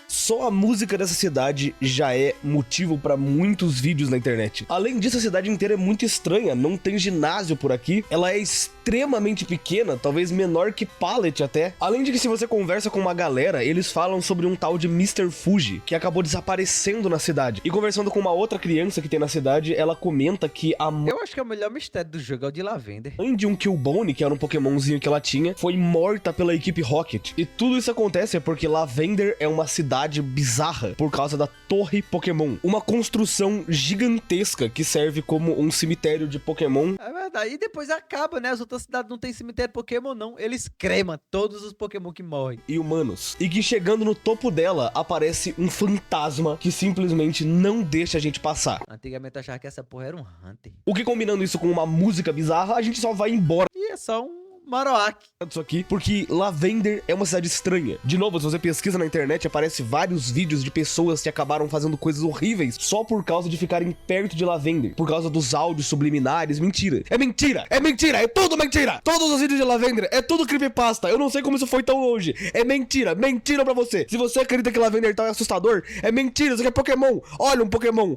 Só a música dessa cidade já é motivo pra muitos vídeos na internet. Além disso, a cidade inteira é muito estranha, não tem ginásio por aqui, ela é extremamente pequena, talvez menor que Pallet até. Além de que se você conversa com uma galera, eles falam sobre um tal de Mr. Fuji, que acabou desaparecendo na cidade. E conversando com uma outra criança que tem na cidade, ela comenta que a Eu acho que é o melhor mistério do jogo é o de Lavender. mãe de um Killbone, que era um pokémonzinho que ela tinha, foi morta pela equipe Rocket. E tudo isso acontece porque Lavender é uma cidade bizarra por causa da Torre Pokémon, uma construção gigantesca que serve como um cemitério de Pokémon. É verdade. E depois acaba, né? As outras cidades não tem cemitério Pokémon, não. Eles cremam todos os Pokémon que morrem. E humanos. E que chegando no topo dela, aparece um fantasma que simplesmente não deixa a gente passar. Antigamente eu achava que essa porra era um Hunter. O que combinando isso com uma música bizarra, a gente só vai embora E é só um Marowak. disso aqui, porque Lavender é uma cidade estranha. De novo, se você pesquisa na internet, aparece vários vídeos de pessoas que acabaram fazendo coisas horríveis só por causa de ficarem perto de Lavender, por causa dos áudios subliminares. Mentira! É mentira! É mentira! É tudo mentira! Todos os vídeos de Lavender é tudo creepypasta. Eu não sei como isso foi tão longe. É mentira! Mentira pra você! Se você acredita que Lavender tal é assustador, é mentira! Isso aqui é Pokémon! Olha um Pokémon!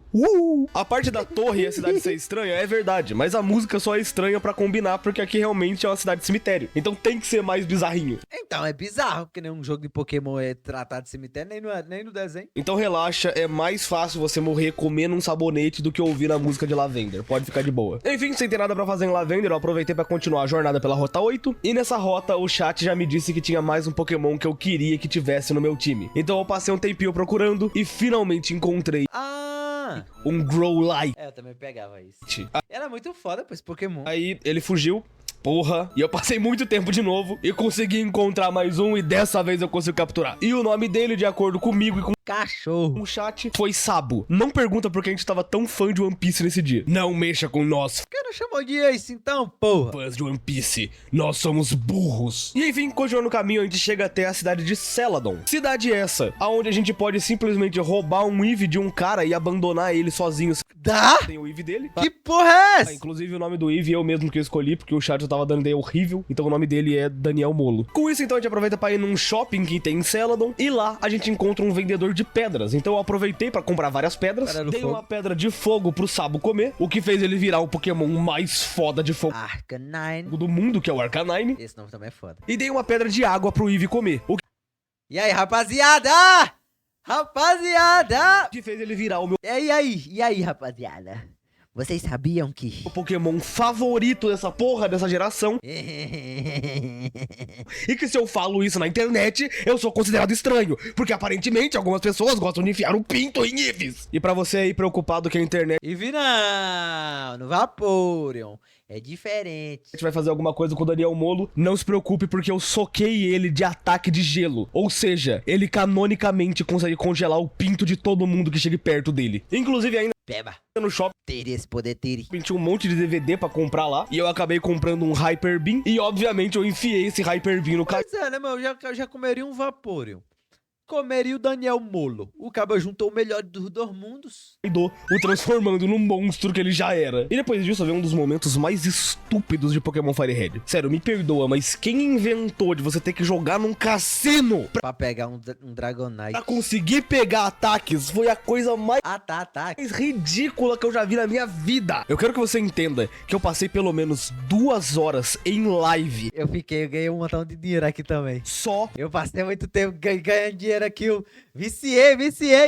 A parte da torre e a cidade ser estranha é verdade, mas a música só é estranha pra combinar, porque aqui realmente é uma cidade de cemitério. Então tem que ser mais bizarrinho. Então é bizarro, porque nenhum jogo de Pokémon é tratado de cemitério, nem no desenho. Então relaxa, é mais fácil você morrer comendo um sabonete do que ouvir a música de Lavender. Pode ficar de boa. Enfim, sem ter nada pra fazer em Lavender, eu aproveitei pra continuar a jornada pela Rota 8. E nessa rota, o chat já me disse que tinha mais um Pokémon que eu queria que tivesse no meu time. Então eu passei um tempinho procurando e finalmente encontrei um Growlite. É, eu também pegava isso. Era muito foda, pô, esse Pokémon. Aí ele fugiu. Porra, e eu passei muito tempo de novo e consegui encontrar mais um e dessa vez eu consigo capturar. E o nome dele, de acordo comigo e com Cachorro. o chat, foi Sabo. Não pergunta por que a gente tava tão fã de One Piece nesse dia. Não mexa com nós, Por que não chamou de Ace então, porra? fãs de One Piece. Nós somos burros. E enfim, continuando o caminho, a gente chega até a cidade de Celadon. Cidade essa, aonde a gente pode simplesmente roubar um Eevee de um cara e abandonar ele sozinho. Dá? Tem o Eevee dele. Que porra é essa? Inclusive o nome do Eevee eu mesmo que eu escolhi, porque o chat eu tava dando ideia horrível, então o nome dele é Daniel Molo. Com isso, então, a gente aproveita pra ir num shopping que tem em Celadon, e lá a gente encontra um vendedor de pedras. Então eu aproveitei pra comprar várias pedras, Pedra do dei fogo. uma pedra de fogo pro Sabo comer, o que fez ele virar o Pokémon mais foda de fogo Arcanine. do mundo, que é o Arcanine, Esse nome também é foda. e dei uma pedra de água pro Eevee comer, o E aí, rapaziada? Rapaziada! que fez ele virar o meu E aí, rapaziada? Vocês sabiam que... Pokémon favorito dessa porra dessa geração, e que se eu falo isso na internet, eu sou considerado estranho, porque aparentemente algumas pessoas gostam de enfiar um pinto em Eevees. E pra você aí preocupado que a internet Eevee não, no Vaporeon. É diferente. vai fazer alguma coisa com o Daniel Molo, não se preocupe porque eu soquei ele de ataque de gelo. Ou seja, ele canonicamente consegue congelar o pinto de todo mundo que chegue perto dele. Inclusive ainda Beba. no shopping Teria esse poder, teria. tinha um monte de DVD pra comprar lá, e eu acabei comprando um Hyper Beam, e obviamente eu enfiei esse Hyper Beam no Pois é, né, meu? Eu já comeria um Vaporeon. Comeria o Daniel Molo. O cabo juntou o melhor dos dois mundos. Kaido, o transformando no monstro que ele já era. E depois disso veio um dos momentos mais estúpidos de Pokémon Fire Red. Sério, me perdoa, mas quem inventou de você ter que jogar num cassino Pra pegar um Dragonite. pra conseguir pegar ataques foi a coisa mais Tá. ridícula que eu já vi na minha vida. Eu quero que você entenda que eu passei pelo menos 2 horas em live Eu ganhei um montão de dinheiro aqui também. só Eu passei muito tempo ganhando dinheiro aqui. Eu viciei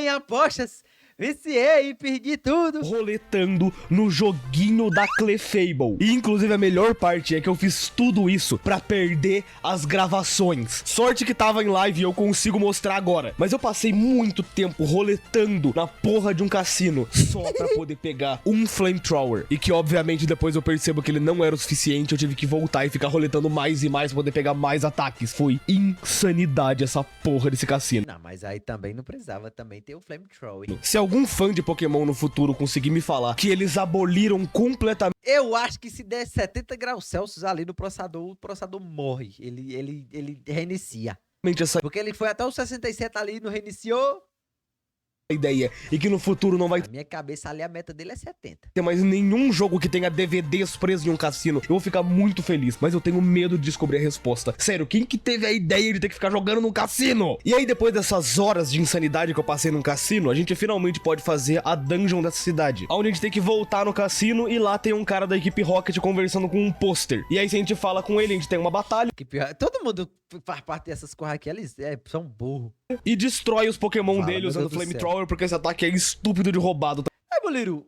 em apostas. Viciei e perdi tudo. Roletando no joguinho da Clefable. E inclusive a melhor parte é que eu fiz tudo isso pra perder as gravações. Sorte que tava em live e eu consigo mostrar agora. Mas eu passei muito tempo roletando na porra de um cassino só pra poder pegar um Flamethrower. E que obviamente depois eu percebo que ele não era o suficiente, eu tive que voltar e ficar roletando mais e mais pra poder pegar mais ataques. Foi insanidade essa porra desse cassino. Não, mas aí também não precisava também ter o Flamethrower. Se algum fã de Pokémon no futuro conseguir me falar que eles aboliram completamente Eu acho que se der 70 graus Celsius ali no processador, o processador morre. Ele reinicia. essa Porque ele foi até o 67 ali, não reiniciou. ideia e que no futuro não vai Na minha cabeça ali a meta dele é 70. ter mais nenhum jogo que tenha DVDs presos em um cassino, eu vou ficar muito feliz, mas eu tenho medo de descobrir a resposta. Sério, quem que teve a ideia de ter que ficar jogando num cassino? E aí, depois dessas horas de insanidade que eu passei num cassino, a gente finalmente pode fazer a dungeon dessa cidade, onde a gente tem que voltar no cassino e lá tem um cara da equipe Rocket conversando com um pôster. E aí, se a gente fala com ele, a gente tem uma batalha Que pior. Todo mundo faz parte dessas coisas aqui, eles são burros. e destrói os Pokémon Fala, dele meu usando Deus do Flamethrower, porque esse ataque é estúpido de roubado Aí, Boleiro,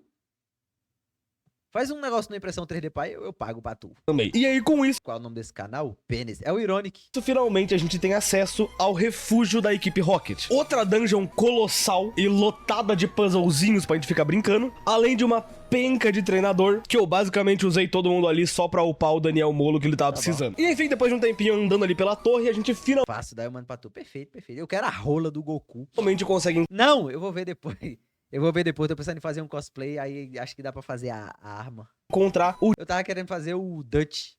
faz um negócio na impressão 3D pai, eu pago pra tu. também. E aí, com isso, Qual é o nome desse canal? Pênis. É o Ironic. finalmente a gente tem acesso ao refúgio da equipe Rocket. Outra dungeon colossal e lotada de puzzlezinhos pra gente ficar brincando, além de uma penca de treinador, que eu basicamente usei todo mundo ali só pra upar o Daniel Molo que ele tava precisando. E enfim, depois de um tempinho andando ali pela torre, a gente Fácil, daí eu mando pra tu. Perfeito, perfeito. Eu quero a rola do Goku. finalmente consegue Não, eu vou ver depois. Eu vou ver depois, tô pensando em fazer um cosplay, aí acho que dá pra fazer a arma. encontrar o Eu tava querendo fazer o Dutch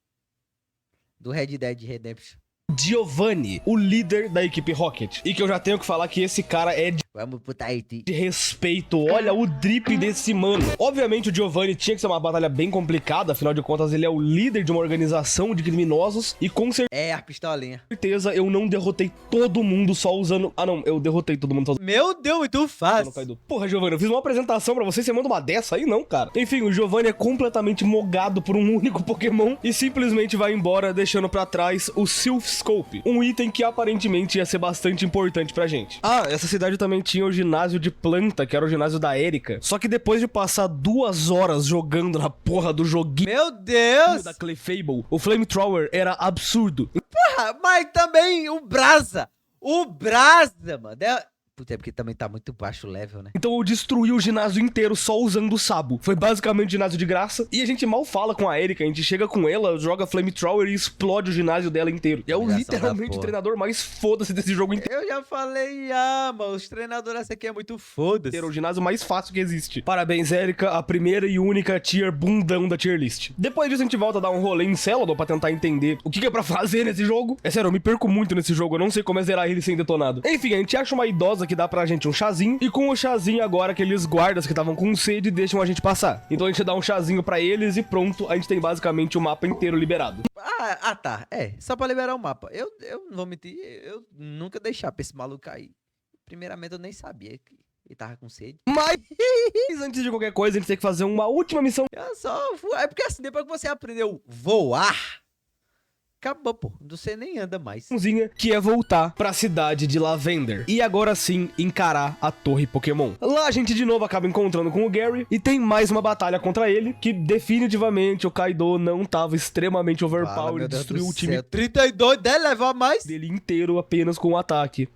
do Red Dead Redemption. Giovanni, o líder da equipe Rocket. E que eu já tenho que falar que esse cara é Vamos pro Tahiti. de respeito. Olha o drip desse mano. Obviamente o Giovanni tinha que ser uma batalha bem complicada, afinal de contas ele é o líder de uma organização de criminosos e com É, a pistolinha. certeza eu não derrotei todo mundo só usando... Ah não, eu derrotei todo mundo só usando Meu Deus, muito fácil. Kaido. Porra, Giovanni, eu fiz uma apresentação pra você, você manda uma dessa aí? Não, cara. Enfim, o Giovanni é completamente mogado por um único Pokémon e simplesmente vai embora, deixando pra trás o Sylph Scope, um item que aparentemente ia ser bastante importante pra gente. Ah, essa cidade também tinha o ginásio de planta, que era o ginásio da Erika. Só que depois de passar 2 horas jogando na porra do joguinho Meu Deus. da Clefable, o Flamethrower era absurdo. Porra, mas também o Brasa. O Brasa, mano. Puta, é porque também tá muito baixo o level, né? Então eu destruí o ginásio inteiro só usando o Sabo. Foi basicamente ginásio de graça. E a gente mal fala com a Erika, a gente chega com ela, joga Flamethrower e explode o ginásio dela inteiro. E é o Humilhação da literalmente o porra. treinador mais foda-se desse jogo inteiro. Eu já falei, mano, os treinadores essa aqui é muito foda-se. É o ginásio mais fácil que existe. Parabéns, Erika, a primeira e única tier bundão da tier list. Depois disso, a gente volta a dar um rolê em Celadon pra tentar entender o que é pra fazer nesse jogo. É sério, eu me perco muito nesse jogo, eu não sei como é zerar ele sem detonado. Enfim, a gente acha uma idosa que dá pra gente um chazinho, e com o chazinho agora aqueles guardas que estavam com sede deixam a gente passar. Então a gente dá um chazinho pra eles e pronto, a gente tem basicamente o mapa inteiro liberado. Tá. É, só pra liberar o mapa. Eu não vou mentir, eu nunca deixar pra esse maluco cair. Primeiramente, eu nem sabia que ele tava com sede. Mas antes de qualquer coisa, a gente tem que fazer uma última missão. Eu só fui. É porque assim, depois que você aprendeu voar, acabou, pô. Você nem anda mais. Que é voltar pra cidade de Lavender e agora sim encarar a torre Pokémon. Lá a gente de novo acaba encontrando com o Gary e tem mais uma batalha contra ele, que definitivamente o Kaido não tava extremamente overpowered e destruiu o time 32 deve levar mais. dele inteiro apenas com um ataque.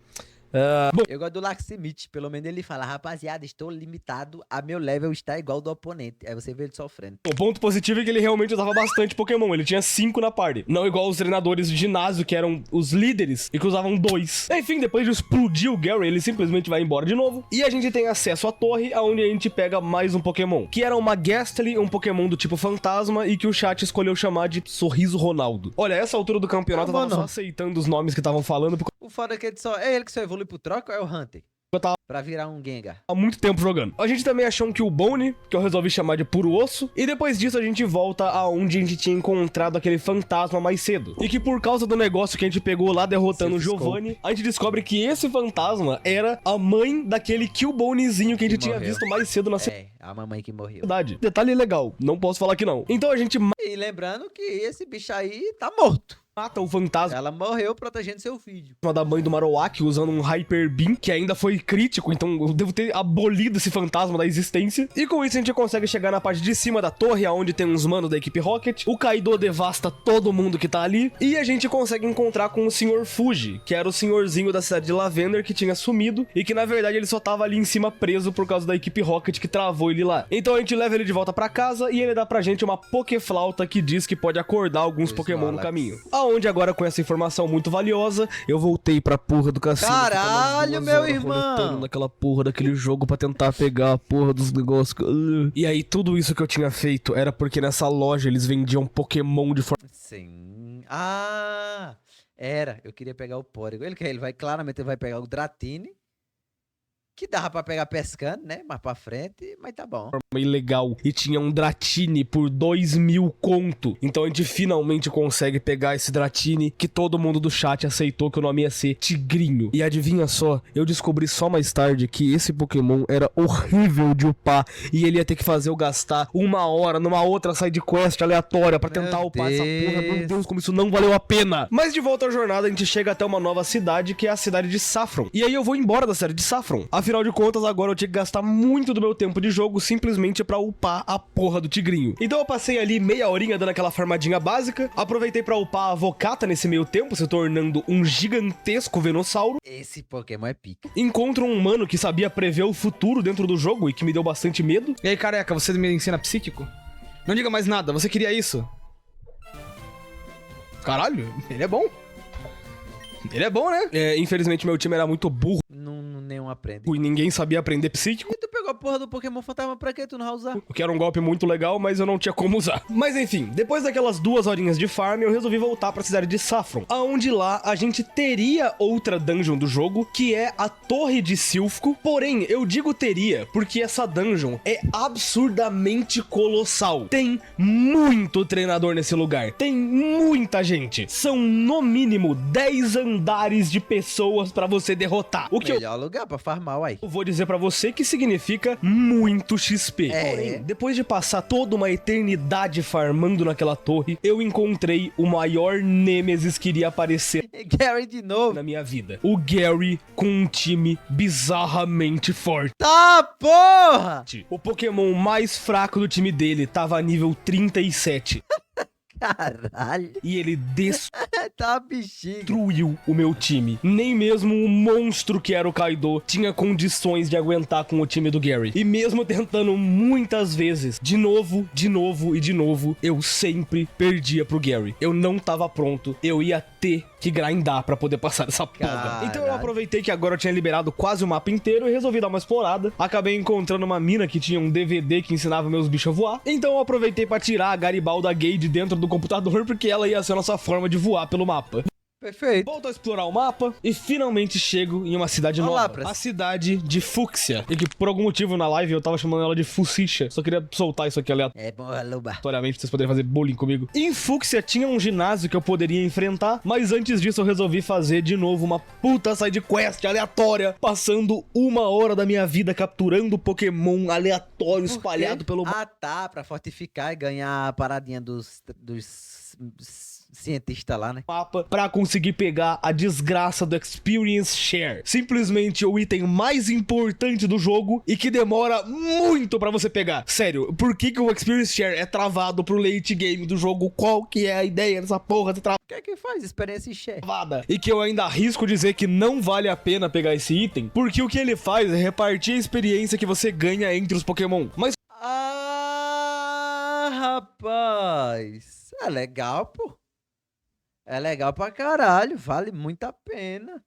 Eu gosto do Laximite, pelo menos ele fala, rapaziada, estou limitado a meu level está igual ao do oponente. Aí você vê ele sofrendo. O ponto positivo é que ele realmente usava bastante Pokémon, ele tinha 5 na party. Não igual os treinadores de ginásio, que eram os líderes e que usavam 2. Enfim, depois de explodir o Gary, ele simplesmente vai embora de novo. E a gente tem acesso à torre, onde a gente pega mais um Pokémon, que era uma Gastly, um Pokémon do tipo fantasma, e que o chat escolheu chamar de Sorriso Ronaldo. Olha, essa altura do campeonato eu tava só aceitando os nomes que estavam falando, porque O foda é que ele que só evolui pro troca ou é o Hunter? eu tava Pra virar um Gengar. há muito tempo jogando. A gente também achou um Killbone, que eu resolvi chamar de Puro Osso, e depois disso a gente volta aonde a gente tinha encontrado aquele fantasma mais cedo. E que por causa do negócio que a gente pegou lá derrotando o Giovanni, a gente descobre que esse fantasma era a mãe daquele Killbonezinho que a gente tinha morreu. visto mais cedo na É, a mamãe que morreu. cidade. Detalhe legal, não posso falar que não. Então a gente E lembrando que esse bicho aí tá morto. mata o fantasma Ela morreu protegendo seu filho. da mãe do Marowak usando um Hyper Beam, que ainda foi crítico, então eu devo ter abolido esse fantasma da existência. E com isso a gente consegue chegar na parte de cima da torre, onde tem uns manos da equipe Rocket. O Kaido devasta todo mundo que tá ali. E a gente consegue encontrar com o Sr. Fuji, que era o senhorzinho da cidade de Lavender que tinha sumido. E que na verdade ele só tava ali em cima preso por causa da equipe Rocket que travou ele lá. Então a gente leva ele de volta pra casa e ele dá pra gente uma Pokéflauta que diz que pode acordar alguns Pokémon no caminho. Aonde agora com essa informação muito valiosa, eu voltei pra porra do cassino. Caralho, meu irmão! Naquela porra daquele jogo pra tentar pegar a porra dos negócios. E aí tudo isso que eu tinha feito era porque nessa loja eles vendiam Pokémon de forma... Sim. Ah, era. Eu queria pegar o Porygon. Ele vai, claramente, ele vai pegar o Dratini. Que dava pra pegar pescando, né? Mais pra frente, mas tá bom. ilegal. E tinha um Dratini por 2.000 conto. Então a gente finalmente consegue pegar esse Dratini, que todo mundo do chat aceitou que o nome ia ser Tigrinho. E adivinha só, eu descobri só mais tarde que esse Pokémon era horrível de upar. E ele ia ter que fazer eu gastar 1 hora numa outra sidequest aleatória pra tentar upar essa porra. Meu Deus, como isso não valeu a pena. Mas de volta à jornada, a gente chega até uma nova cidade, que é a cidade de Saffron. E aí eu vou embora da cidade de Saffron. Afinal de contas, agora eu tinha que gastar muito do meu tempo de jogo simplesmente pra upar a porra do Tigrinho. Então eu passei ali meia horinha dando aquela farmadinha básica, aproveitei pra upar a Vocata nesse meio tempo, se tornando um gigantesco Venossauro. Esse Pokémon é pica. Encontro um humano que sabia prever o futuro dentro do jogo e que me deu bastante medo. E aí, careca, você me ensina psíquico? Não diga mais nada, você queria isso? Caralho, ele é bom. Ele é bom, né? Infelizmente meu time era muito burro Nenhum aprende. e ninguém sabia aprender psíquico. E tu pegou a porra do Pokémon Fantasma pra quê? Tu não vai usar? O que era um golpe muito legal, mas eu não tinha como usar. Mas enfim, depois daquelas 2 horinhas de farm, eu resolvi voltar pra cidade de Saffron, aonde lá a gente teria outra dungeon do jogo, que é a Torre de Silphco. Porém, eu digo teria, porque essa dungeon é absurdamente colossal. Tem muito treinador nesse lugar. Tem muita gente. São, no mínimo, 10 andares de pessoas pra você derrotar. O que Melhor lugar pra farmar, uai. eu vou dizer pra você que significa muito XP. É. Porém, depois de passar toda uma eternidade farmando naquela torre, eu encontrei o maior Nêmesis que iria aparecer Gary de novo. na minha vida. O Gary com um time bizarramente forte. Tá, porra! O Pokémon mais fraco do time dele tava a nível 37. Caralho. E ele Tá bexiga. destruiu o meu time. Nem mesmo o monstro que era o Kaido tinha condições de aguentar com o time do Gary. E mesmo tentando muitas vezes, de novo, eu sempre perdia pro Gary. Eu não tava pronto. Eu ia ter que grindar pra poder passar essa porra. Caralho. Então eu aproveitei que agora eu tinha liberado quase o mapa inteiro e resolvi dar uma explorada. Acabei encontrando uma mina que tinha um DVD que ensinava meus bichos a voar. Então eu aproveitei pra tirar a Garibalda Gay de dentro do computador, porque ela ia ser a nossa forma de voar pelo mapa. Perfeito. Volto a explorar o mapa e finalmente chego em uma cidade Olá, nova. Pras. A cidade de Fúcsia. E que por algum motivo na live eu tava chamando ela de Fucicha. Só queria soltar isso aqui aleatoriamente É bom, Luba. pra vocês poderem fazer bullying comigo. Em Fúcsia tinha um ginásio que eu poderia enfrentar, mas antes disso eu resolvi fazer de novo uma puta sidequest aleatória, passando 1 hora da minha vida capturando Pokémon aleatório espalhado pelo mapa. Ah, tá. Pra fortificar e ganhar a paradinha dos cientistas lá, né? Pra conseguir pegar a desgraça do Experience Share. Simplesmente o item mais importante do jogo e que demora muito pra você pegar. Sério, por que o Experience Share é travado pro late game do jogo? Qual que é a ideia dessa porra de O que é que faz? Experiência e share. travada? E que eu ainda arrisco dizer que não vale a pena pegar esse item, porque o que ele faz é repartir a experiência que você ganha entre os Pokémon. Mas Ah, rapaz. É legal, pô. É legal pra caralho. Vale muito a pena.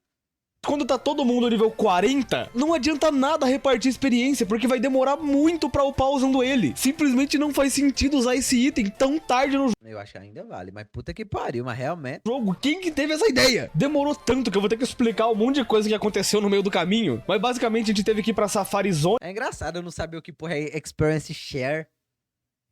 quando tá todo mundo nível 40, não adianta nada repartir experiência, porque vai demorar muito pra upar usando ele. Simplesmente não faz sentido usar esse item tão tarde no Eu acho que ainda vale, mas puta que pariu, mas realmente. jogo. Quem que teve essa ideia? Demorou tanto que eu vou ter que explicar um monte de coisa que aconteceu no meio do caminho. Mas basicamente a gente teve que ir pra Safari Zone. É engraçado eu não saber o que porra é Experience Share.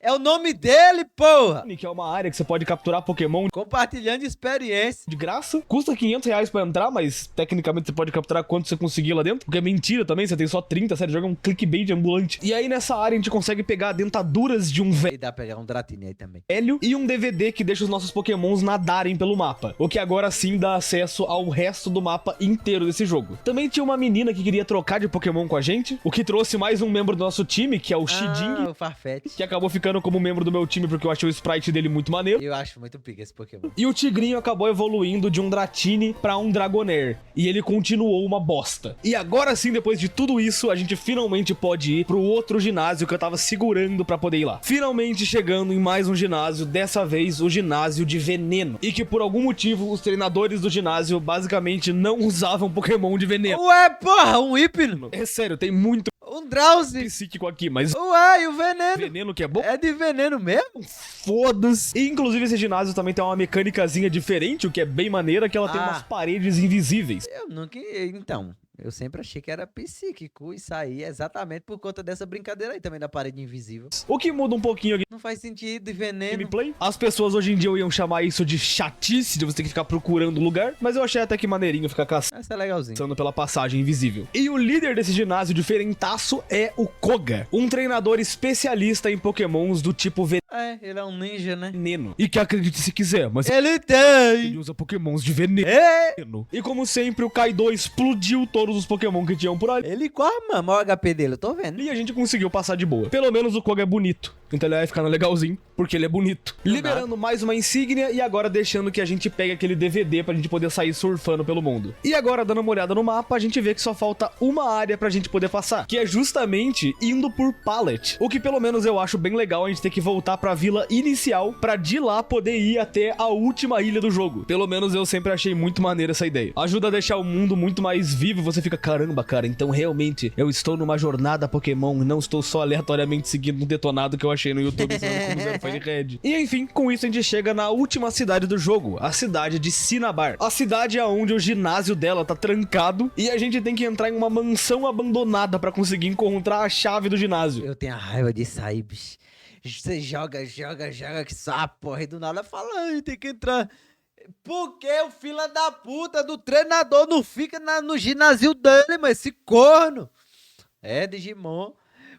É o nome dele, porra! que é uma área que você pode capturar Pokémon Compartilhando experiência. de graça. Custa R$ 500 pra entrar, mas tecnicamente você pode capturar quanto você conseguir lá dentro. Porque é mentira também, você tem só 30, sério, joga um clickbait ambulante. E aí nessa área a gente consegue pegar dentaduras de um E dá pra pegar um Dratini aí também. velho e um DVD que deixa os nossos Pokémons nadarem pelo mapa. O que agora sim dá acesso ao resto do mapa inteiro desse jogo. Também tinha uma menina que queria trocar de Pokémon com a gente, o que trouxe mais um membro do nosso time, que é o Shiding, O Farfetch. que acabou ficando como membro do meu time porque eu achei o sprite dele muito maneiro. Eu acho muito pica esse Pokémon. E o Tigrinho acabou evoluindo de um Dratini pra um Dragonair. E ele continuou uma bosta. E agora sim, depois de tudo isso, a gente finalmente pode ir pro outro ginásio que eu tava segurando pra poder ir lá. Finalmente chegando em mais um ginásio, dessa vez o ginásio de veneno. E que por algum motivo os treinadores do ginásio basicamente não usavam Pokémon de veneno. Ué, porra, um Hipno. É sério, tem muito Um Drowsy. psíquico aqui, mas Ué, e o veneno? veneno que é bom, É de veneno mesmo? foda-se. E inclusive esse ginásio também tem uma mecânicazinha diferente, o que é bem maneira, que ela tem Ah. umas paredes invisíveis. Eu nunca. Então, eu sempre achei que era psíquico. Isso aí é exatamente por conta dessa brincadeira aí também da parede invisível. O que muda um pouquinho aqui Não faz sentido, de no veneno. gameplay. As pessoas hoje em dia iam chamar isso de chatice, de você ter que ficar procurando lugar, mas eu achei até que maneirinho ficar caçando Essa é legalzinho. pela passagem invisível. E o líder desse ginásio diferentaço é o Koga, um treinador especialista em pokémons do tipo É, ele é um ninja, né? veneno. E que acredite se quiser, mas Ele ele tem! usa pokémons de veneno. É! E como sempre, o Kaido explodiu todos os pokémon que tinham por ali. Ele quase mama o HP dele, eu tô vendo. E a gente conseguiu passar de boa. Pelo menos o Koga é bonito. Então ele vai ficando legalzinho, porque ele é bonito. Liberando mais uma insígnia e agora deixando que a gente pegue aquele DVD pra gente poder sair surfando pelo mundo. E agora, dando uma olhada no mapa, a gente vê que só falta uma área pra gente poder passar, que é justamente indo por Pallet. O que pelo menos eu acho bem legal a gente ter que voltar pra vila inicial pra de lá poder ir até a última ilha do jogo. Pelo menos eu sempre achei muito maneira essa ideia. Ajuda a deixar o mundo muito mais vivo, você fica, caramba, cara, então realmente eu estou numa jornada Pokémon, não estou só aleatoriamente seguindo um detonado que eu achei no YouTube usando como Zero Fire Red. E enfim, com isso a gente chega na última cidade do jogo, a cidade de Cinnabar. A cidade é onde o ginásio dela tá trancado e a gente tem que entrar em uma mansão abandonada pra conseguir encontrar a chave do ginásio. Eu tenho a raiva disso aí, bicho. Você joga, que só porra, e do nada fala, ai, tem que entrar. Por que o fila da puta do treinador não fica no ginásio dele, mas esse corno? É, Digimon.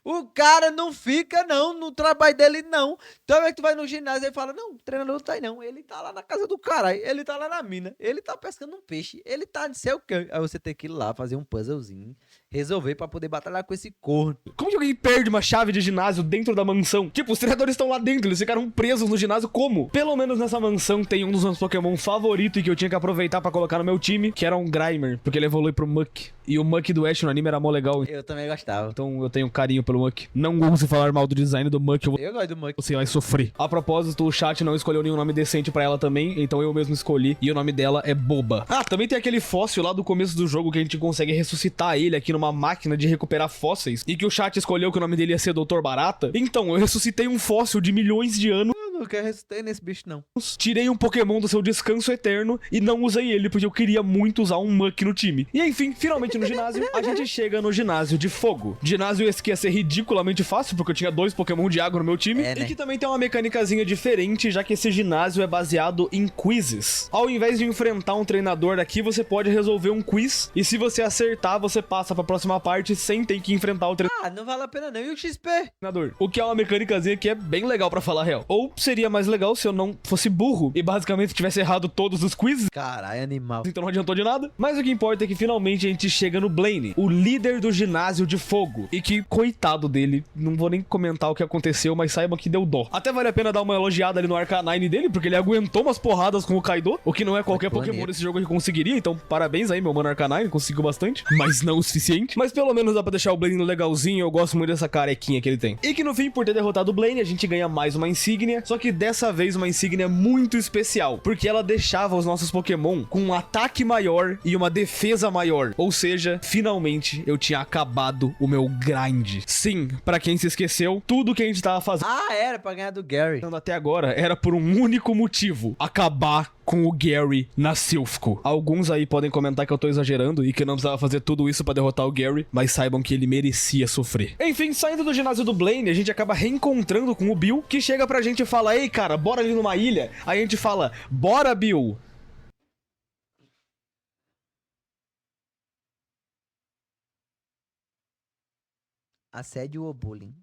O cara não fica, não, no trabalho dele, não. Então é que tu vai no ginásio e fala, não, o treinador não tá aí, não. Ele tá lá na casa do caralho, ele tá lá na mina, ele tá pescando um peixe, ele tá não sei o quê. Aí você tem que ir lá fazer um puzzlezinho, resolver pra poder batalhar com esse corno. Como que alguém perde uma chave de ginásio dentro da mansão? Tipo, os treinadores estão lá dentro, eles ficaram presos no ginásio como? Pelo menos nessa mansão tem um dos meus Pokémon favoritos e que eu tinha que aproveitar pra colocar no meu time, que era um Grimer, porque ele evolui pro Muck. E o Muck do Ash no anime era mó legal, Eu também gostava. então eu tenho carinho pelo Muck. Não ouse falar mal do design do Muck, Eu gosto do Muck. você vai sofrer. A propósito, o chat não escolheu nenhum nome decente pra ela também, então eu mesmo escolhi, e o nome dela é Boba. Ah, também tem aquele fóssil lá do começo do jogo que a gente consegue ressuscitar ele aqui numa máquina de recuperar fósseis, e que o chat escolheu que o nome dele ia ser Dr. Barata. Então, eu ressuscitei um fóssil de milhões de anos, Eu nunca ressuscitei nesse bicho, não. tirei um Pokémon do seu descanso eterno e não usei ele porque eu queria muito usar um Muck no time. E enfim, finalmente no ginásio, a gente chega no ginásio de fogo. Ginásio esse que ia ser ridiculamente fácil, porque eu tinha 2 Pokémon de água no meu time, É, né? e que também tem uma mecânicazinha diferente, já que esse ginásio é baseado em quizzes. Ao invés de enfrentar um treinador aqui, você pode resolver um quiz, e se você acertar, você passa pra próxima parte sem ter que enfrentar o Ah, não vale a pena não. E o XP? treinador. O que é uma mecânicazinha que é bem legal pra falar a real. Ou seria mais legal se eu não fosse burro e basicamente tivesse errado todos os quizzes, Caralho, animal. então não adiantou de nada. Mas o que importa é que finalmente a gente chega no Blaine, o líder do ginásio de fogo. E que, coitado dele, não vou nem comentar o que aconteceu, mas saibam que deu dó. Até vale a pena dar uma elogiada ali no Arcanine dele, porque ele aguentou umas porradas com o Kaido, o que não é qualquer Muito Pokémon maneiro. desse jogo que conseguiria, então parabéns aí, meu mano Arcanine, conseguiu bastante, mas não o suficiente. Mas pelo menos dá pra deixar o Blaine legalzinho, eu gosto muito dessa carequinha que ele tem. E que no fim, por ter derrotado o Blaine, a gente ganha mais uma insígnia, só que dessa vez uma insígnia muito especial, porque ela deixava os nossos Pokémon com um ataque maior e uma defesa maior. Ou seja, finalmente eu tinha acabado o meu grind. Sim, pra quem se esqueceu, tudo que a gente tava fazendo Ah, era pra ganhar do Gary. até agora era por um único motivo: acabar com o Gary na Silphco. Alguns aí podem comentar que eu tô exagerando e que eu não precisava fazer tudo isso pra derrotar o Gary, mas saibam que ele merecia sofrer. Enfim, saindo do ginásio do Blaine, a gente acaba reencontrando com o Bill, que chega pra gente e fala: ei, cara, bora ali numa ilha. Aí a gente fala: bora, Bill. Assédio ou bullying?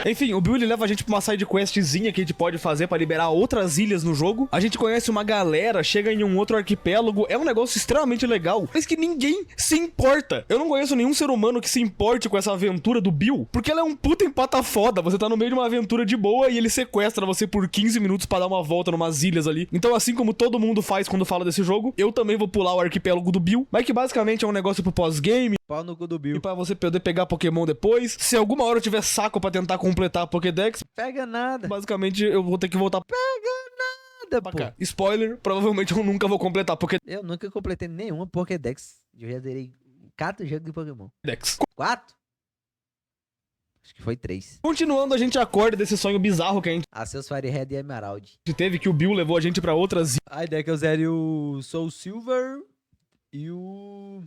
Enfim, o Bill ele leva a gente pra uma side questzinha que a gente pode fazer pra liberar outras ilhas no jogo. A gente conhece uma galera, chega em um outro arquipélago. É um negócio extremamente legal, mas que ninguém se importa. Eu não conheço nenhum ser humano que se importe com essa aventura do Bill, porque ela é um puta empata foda. Você tá no meio de uma aventura de boa e ele sequestra você por 15 minutos pra dar uma volta numas ilhas ali. Então, assim como todo mundo faz quando fala desse jogo, eu também vou pular o arquipélago do Bill, mas que basicamente é um negócio pro pós-game. Pau no cu do E Bill. pra você poder pegar Pokémon depois. Se alguma hora eu tiver saco pra tentar completar a Pokédex, Pega nada. basicamente eu vou ter que voltar Nada, pra pô. cá. Spoiler, provavelmente eu nunca vou completar a Eu nunca completei nenhuma Pokédex. Eu já zerei 4 jogos de Pokémon. Pokédex. 4? Acho que foi 3. Continuando, a gente acorda desse sonho bizarro que a gente Aceus Firehead e Emerald. teve, que o Bill levou a gente pra outras A ideia é que eu zere o Soul Silver e o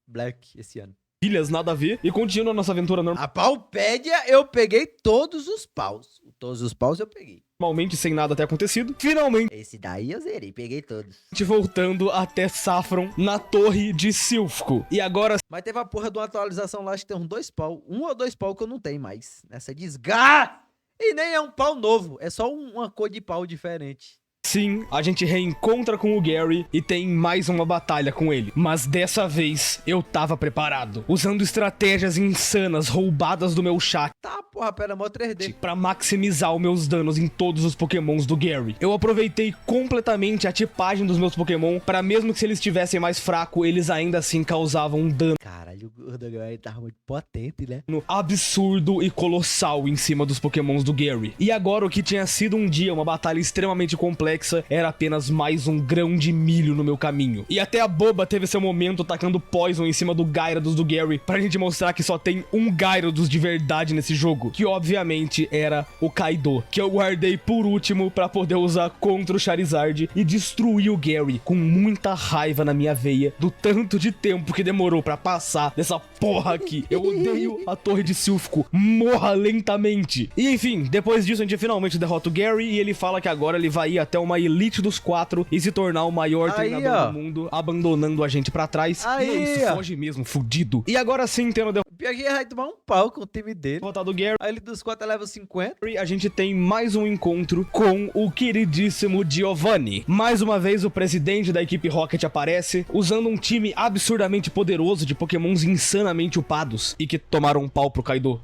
Black esse ano. ilhas, nada a ver, e continua a nossa aventura A Paupédia eu peguei todos os paus. Todos os paus eu peguei. normalmente sem nada ter acontecido. Finalmente Esse daí eu zerei, peguei todos. voltando até Saffron, na torre de Silphco. E agora Mas teve a porra de uma atualização lá, acho que tem uns 2 pau. 1 ou 2 pau que eu não tenho mais. Nessa desgraça! E nem é um pau novo, é só uma cor de pau diferente. sim, a gente reencontra com o Gary e tem mais uma batalha com ele. Mas dessa vez eu tava preparado, usando estratégias insanas roubadas do meu chat Tá, porra, pera, mó 3D. pra maximizar os meus danos em todos os pokémons do Gary. Eu aproveitei completamente a tipagem dos meus pokémon pra, mesmo que se eles estivessem mais fracos, eles ainda assim causavam um dano Caralho, o Gary tava muito potente, né? absurdo e colossal em cima dos pokémons do Gary. E agora o que tinha sido um dia uma batalha extremamente complexa era apenas mais um grão de milho no meu caminho. E até a Boba teve seu momento tacando Poison em cima do Gyarados do Gary, pra gente mostrar que só tem um Gyarados de verdade nesse jogo, que obviamente era o Kaido, que eu guardei por último pra poder usar contra o Charizard e destruir o Gary com muita raiva na minha veia do tanto de tempo que demorou pra passar dessa porra aqui. Eu odeio a torre de Silphco, morra lentamente. E enfim, depois disso a gente finalmente derrota o Gary e ele fala que agora ele vai ir até uma elite dos 4 e se tornar o maior Aí, treinador ó. do mundo, abandonando a gente pra trás. Aí, e é isso, ó. foge mesmo, fudido. E agora sim, tendo Pior que ele vai tomar um pau com o time dele. derrotado o Gary, Aí ele dos 4 leva 50. a gente tem mais um encontro com o queridíssimo Giovanni. Mais uma vez o presidente da equipe Rocket aparece, usando um time absurdamente poderoso de pokémons insanamente upados e que tomaram um pau pro Kaido.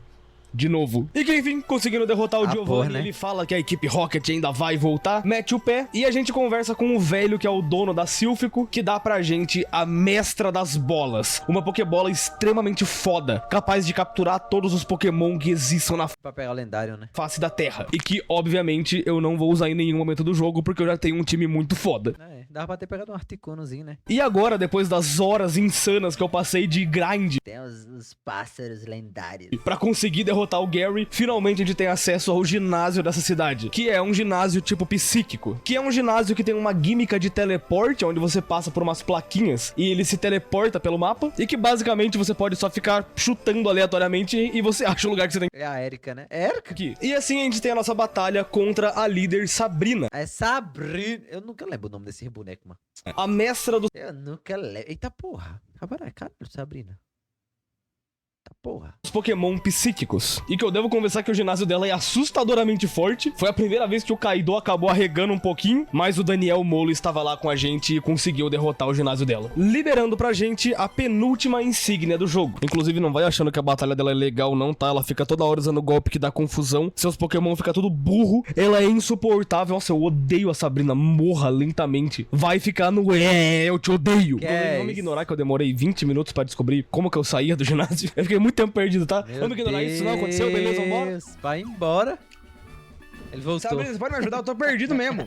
De novo. E que enfim, conseguindo derrotar o Ah, Giovanni, porra, né? ele fala que a equipe Rocket ainda vai voltar, mete o pé, e a gente conversa com o velho que é o dono da Silphco, que dá pra gente a Mestra das Bolas. Uma Pokébola extremamente foda, capaz de capturar todos os Pokémon que existam na Pra pegar o lendário, né? face da Terra. E que, obviamente, eu não vou usar em nenhum momento do jogo, porque eu já tenho um time muito foda. É, dava pra ter pegado um Articunozinho, né? E agora, depois das horas insanas que eu passei de grind Tem os pássaros lendários. pra conseguir derrotar o Gary, finalmente a gente tem acesso ao ginásio dessa cidade, que é um ginásio tipo psíquico, que é um ginásio que tem uma gímica de teleporte, onde você passa por umas plaquinhas e ele se teleporta pelo mapa, e que basicamente você pode só ficar chutando aleatoriamente e você acha o lugar que você tem É a Erika, né? É Erika? aqui. E assim a gente tem a nossa batalha contra a líder Sabrina, É Sabrina. Eu nunca lembro o nome desse boneco, mano. a mestra do Eu nunca lembro. Eita porra. Caralho, Sabrina. Eita porra. os Pokémon psíquicos. E que eu devo confessar que o ginásio dela é assustadoramente forte. Foi a primeira vez que o Kaido acabou arregando um pouquinho, mas o Daniel Molo estava lá com a gente e conseguiu derrotar o ginásio dela, liberando pra gente a penúltima insígnia do jogo. Inclusive, não vai achando que a batalha dela é legal não, tá? Ela fica toda hora usando golpe que dá confusão. Seus Pokémon ficam tudo burro. Ela é insuportável. Nossa, eu odeio a Sabrina. Morra lentamente. Vai ficar no eu te odeio. Que é Vamos isso? ignorar que eu demorei 20 minutos pra descobrir como que eu saía do ginásio. Eu fiquei muito tempo perdido, tá? Meu Vamos ignorar isso, não aconteceu, beleza, vambora? Deus, vai embora. Ele voltou. Sabrina, você pode me ajudar? Eu tô perdido mesmo.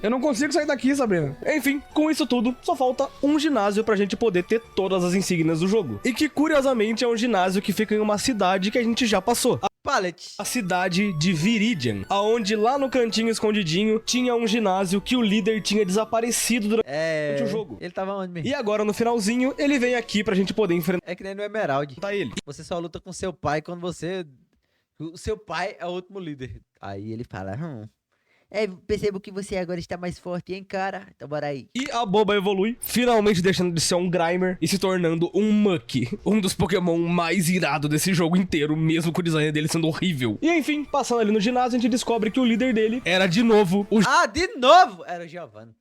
Eu não consigo sair daqui, Sabrina. Enfim, com isso tudo, só falta um ginásio pra gente poder ter todas as insígnias do jogo. E que, curiosamente, é um ginásio que fica em uma cidade que a gente já passou. Pallet. a cidade de Viridian, aonde lá no cantinho escondidinho tinha um ginásio que o líder tinha desaparecido durante o jogo. Ele tava onde mesmo? E agora no finalzinho ele vem aqui pra gente poder enfrentar É que nem no Emerald. ele. Você só luta com seu pai quando você... O seu pai é o último líder. Aí ele fala, percebo que você agora está mais forte, hein, cara? Então bora aí. E a Boba evolui, finalmente deixando de ser um Grimer e se tornando um Muck, um dos Pokémon mais irados desse jogo inteiro, mesmo com o design dele sendo horrível. E enfim, passando ali no ginásio, a gente descobre que o líder dele era de novo o De novo! Era o Giovanni.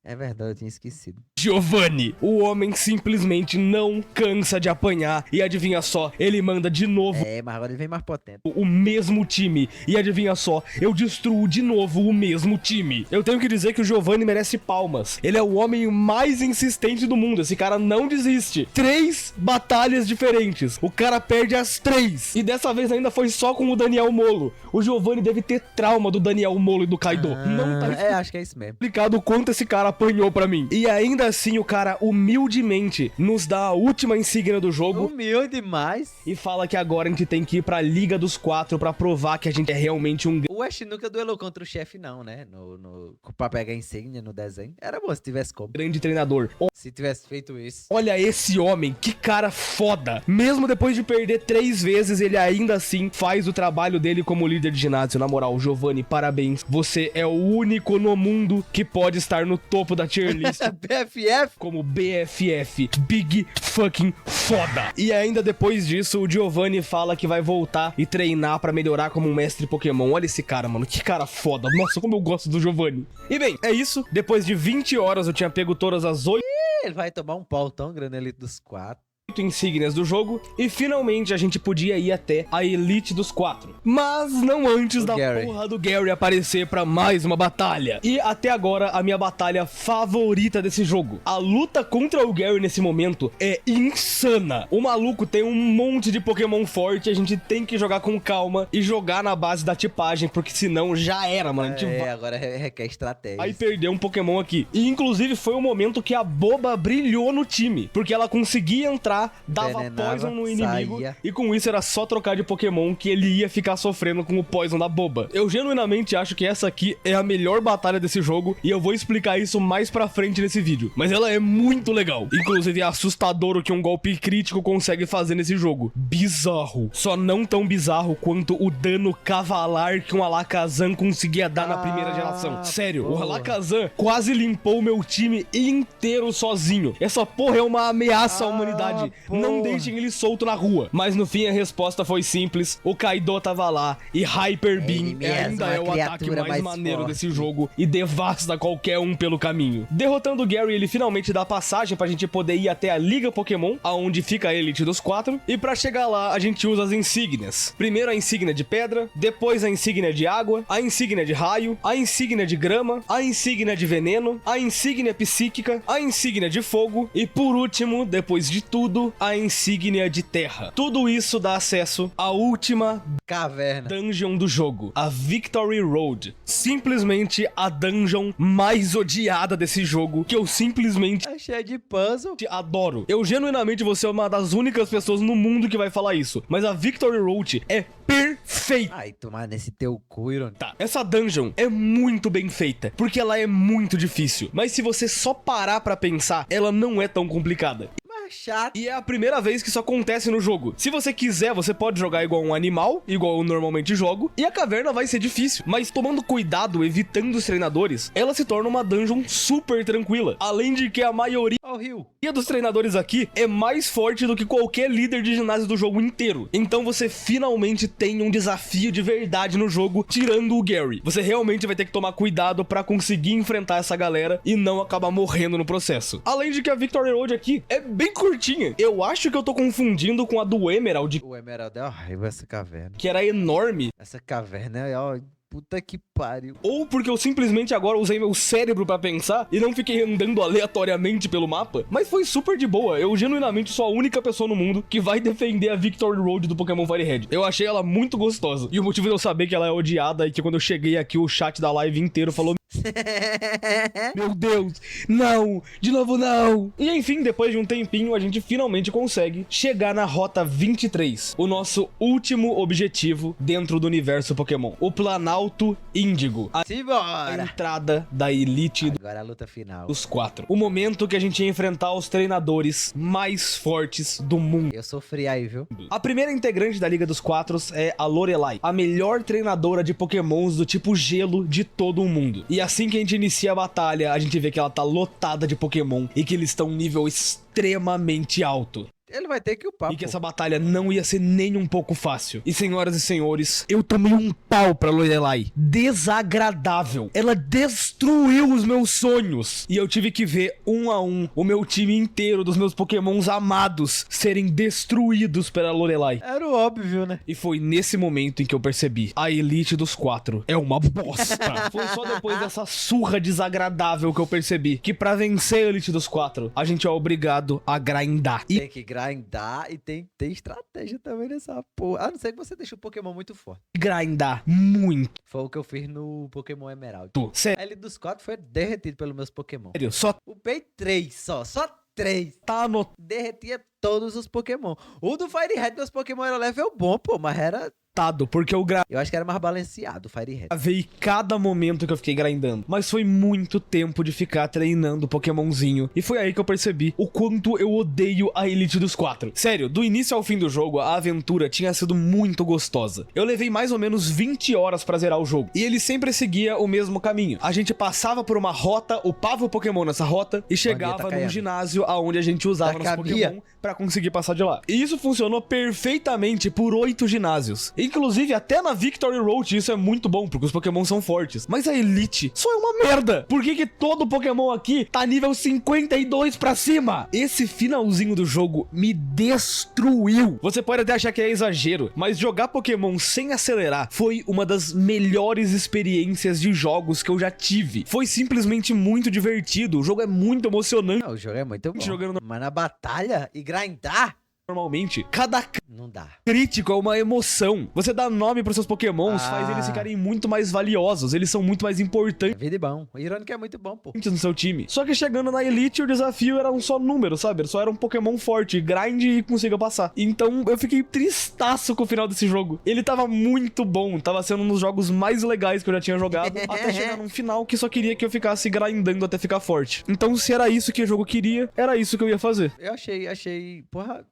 É verdade, eu tinha esquecido. Giovanni. O homem simplesmente não cansa de apanhar e adivinha só, ele manda de novo Mas agora ele vem mais potente. o mesmo time. E adivinha só, eu destruo de novo o mesmo time. Eu tenho que dizer que o Giovanni merece palmas. Ele é o homem mais insistente do mundo. Esse cara não desiste. 3 batalhas diferentes. O cara perde as 3. E dessa vez ainda foi só com o Daniel Molo. O Giovanni deve ter trauma do Daniel Molo e do Kaido. Não tá acho que é isso mesmo. explicado o quanto esse cara apanhou pra mim. E ainda assim o cara humildemente nos dá a última insígnia do jogo. Humilde demais. E fala que agora a gente tem que ir pra Liga dos 4 pra provar que a gente é realmente um O Ash nunca duelou contra o chefe não, né? Pra pegar a insígnia no desenho. Era bom se tivesse como. grande treinador. Se tivesse feito isso. Olha esse homem, que cara foda. Mesmo depois de perder 3 vezes, ele ainda assim faz o trabalho dele como líder de ginásio. Na moral, Giovanni, parabéns. Você é o único no mundo que pode estar no topo da tier list BFF? como BFF, Big Fucking Foda. E ainda depois disso, o Giovanni fala que vai voltar e treinar pra melhorar como um mestre Pokémon. Olha esse cara, mano, que cara foda. Nossa, como eu gosto do Giovanni. E bem, é isso. Depois de 20 horas eu tinha pego todas as 8 Ele vai tomar um pau tão grande ali dos 4. insígnias do jogo e finalmente a gente podia ir até a Elite dos 4. Mas não antes da Gary. porra do Gary aparecer pra mais uma batalha. E até agora a minha batalha favorita desse jogo. A luta contra o Gary nesse momento é insana. O maluco tem um monte de Pokémon forte, a gente tem que jogar com calma e jogar na base da tipagem, porque senão já era, mano. A gente vai... Agora requer estratégia. Aí perdeu um Pokémon aqui. E inclusive foi o momento que a Boba brilhou no time, porque ela conseguia entrar, dava Envenenava, poison no inimigo, saía. e com isso era só trocar de Pokémon que ele ia ficar sofrendo com o poison da Boba. Eu genuinamente acho que essa aqui é a melhor batalha desse jogo, e eu vou explicar isso mais pra frente nesse vídeo. Mas ela é muito legal. Inclusive é assustador o que um golpe crítico consegue fazer nesse jogo. Bizarro. Só não tão bizarro quanto o dano cavalar que um Alakazam conseguia dar na primeira geração. Sério, o Alakazam quase limpou o meu time inteiro sozinho. Essa porra é uma ameaça à humanidade. Não deixem ele solto na rua. Mas no fim a resposta foi simples. O Kaido tava lá e Hyper Beam Ele mesmo, ainda a é o ataque criatura mais mais maneiro forte. desse jogo e devasta qualquer um pelo caminho. Derrotando o Gary, ele finalmente dá passagem pra gente poder ir até a Liga Pokémon, aonde fica a Elite dos 4. E pra chegar lá, a gente usa as insígnias. Primeiro a insígnia de pedra, depois a insígnia de água, a insígnia de raio, a insígnia de grama, a insígnia de veneno, a insígnia psíquica, a insígnia de fogo e por último, depois de tudo, a insígnia de terra. Tudo isso dá acesso à última Caverna. dungeon do jogo, a Victory Road. Simplesmente a dungeon mais odiada desse jogo, que eu simplesmente É cheio de puzzle. adoro. Eu genuinamente vou ser uma das únicas pessoas no mundo que vai falar isso, mas a Victory Road é perfeita. Ai, tomar nesse teu cu, Iron. Tá, essa dungeon é muito bem feita, porque ela é muito difícil, mas se você só parar pra pensar, ela não é tão complicada. Mas chato. E é a primeira vez que isso acontece no jogo. Se você quiser, você pode jogar igual um animal, igual eu normalmente jogo, e a caverna vai ser difícil. Mas tomando cuidado, evitando os treinadores, ela se torna uma dungeon super tranquila. Além de que a maioria Ó o rio. dos treinadores aqui é mais forte do que qualquer líder de ginásio do jogo inteiro. Então você finalmente tem um desafio de verdade no jogo, tirando o Gary. Você realmente vai ter que tomar cuidado pra conseguir enfrentar essa galera e não acabar morrendo no processo. Além de que a Victory Road aqui é bem curtinha. Eu acho que eu tô confundindo com a do Emerald, O Emerald é horrível essa caverna. que era enorme, Essa caverna é, ó, puta que pariu. ou porque eu simplesmente agora usei meu cérebro pra pensar e não fiquei andando aleatoriamente pelo mapa, mas foi super de boa. Eu genuinamente sou a única pessoa no mundo que vai defender a Victory Road do Pokémon Fire Red. Eu achei ela muito gostosa. E o motivo de eu saber que ela é odiada é que quando eu cheguei aqui, o chat da live inteiro falou: Meu Deus, não, de novo não. E enfim, depois de um tempinho, a gente finalmente consegue chegar na Rota 23, o nosso último objetivo dentro do universo Pokémon, o Planalto Índigo, a Simbora! entrada da Elite Agora a luta final. dos 4. O momento que a gente ia enfrentar os treinadores mais fortes do mundo. Eu sofri aí, viu? A primeira integrante da Liga dos 4 é a Lorelai, a melhor treinadora de Pokémons do tipo gelo de todo o mundo. E assim que a gente inicia a batalha, a gente vê que ela tá lotada de Pokémon e que eles estão um nível extremamente alto. Ele vai ter que upar, E que pô. essa batalha não ia ser nem um pouco fácil. E senhoras e senhores, eu tomei um pau pra Lorelai. Desagradável. Ela destruiu os meus sonhos. E eu tive que ver um a um o meu time inteiro dos meus Pokémons amados serem destruídos pela Lorelai. Era o óbvio, né? E foi nesse momento em que eu percebi: a Elite dos 4 é uma bosta. Foi só depois dessa surra desagradável que eu percebi que pra vencer a Elite dos 4, a gente é obrigado a grindar. E Tem que grindar e tem que ter estratégia também nessa porra. A não ser que você deixe o Pokémon muito forte. grindar muito. Foi o que eu fiz no Pokémon Emerald. Sério, A L dos 4 foi derretido pelos meus Pokémon. só Upei 3 só 3. tá anotado Derretia todos os Pokémon. O do Fire Red, meus Pokémon era level bom, pô, mas era... porque eu Eu acho que era mais balanceado o Fire Red. gravei cada momento que eu fiquei grindando. Mas foi muito tempo de ficar treinando Pokémonzinho. E foi aí que eu percebi o quanto eu odeio a Elite dos 4. Sério, do início ao fim do jogo, a aventura tinha sido muito gostosa. Eu levei mais ou menos 20 horas pra zerar o jogo. E ele sempre seguia o mesmo caminho. A gente passava por uma rota, upava o Pokémon nessa rota e chegava num Takayama. ginásio aonde a gente usava nosso Takamiya. Pokémon pra conseguir passar de lá. E isso funcionou perfeitamente por 8 ginásios. Inclusive, até na Victory Road isso é muito bom, porque os Pokémon são fortes. Mas a Elite só é uma merda. Por que todo Pokémon aqui tá nível 52 pra cima? Esse finalzinho do jogo me destruiu. Você pode até achar que é exagero, mas jogar Pokémon sem acelerar foi uma das melhores experiências de jogos que eu já tive. Foi simplesmente muito divertido. O jogo é muito emocionante. Não, o jogo é muito bom. Jogando no- Mas na batalha e grindar, Normalmente, cada não dá. crítico é uma emoção. Você dá nome pros seus Pokémons, faz Ah. eles ficarem muito mais valiosos. Eles são muito mais É importantes vida e bom. O irônico é muito bom, pô. no seu time. Só que chegando na Elite, o desafio era um só número, sabe? Só era um Pokémon forte, grind e consiga passar. Então eu fiquei tristaço com o final desse jogo. Ele tava muito bom, tava sendo um dos jogos mais legais que eu já tinha jogado, até chegar num final que só queria que eu ficasse grindando até ficar forte. Então se era isso que o jogo queria, era isso que eu ia fazer. Eu achei, porra,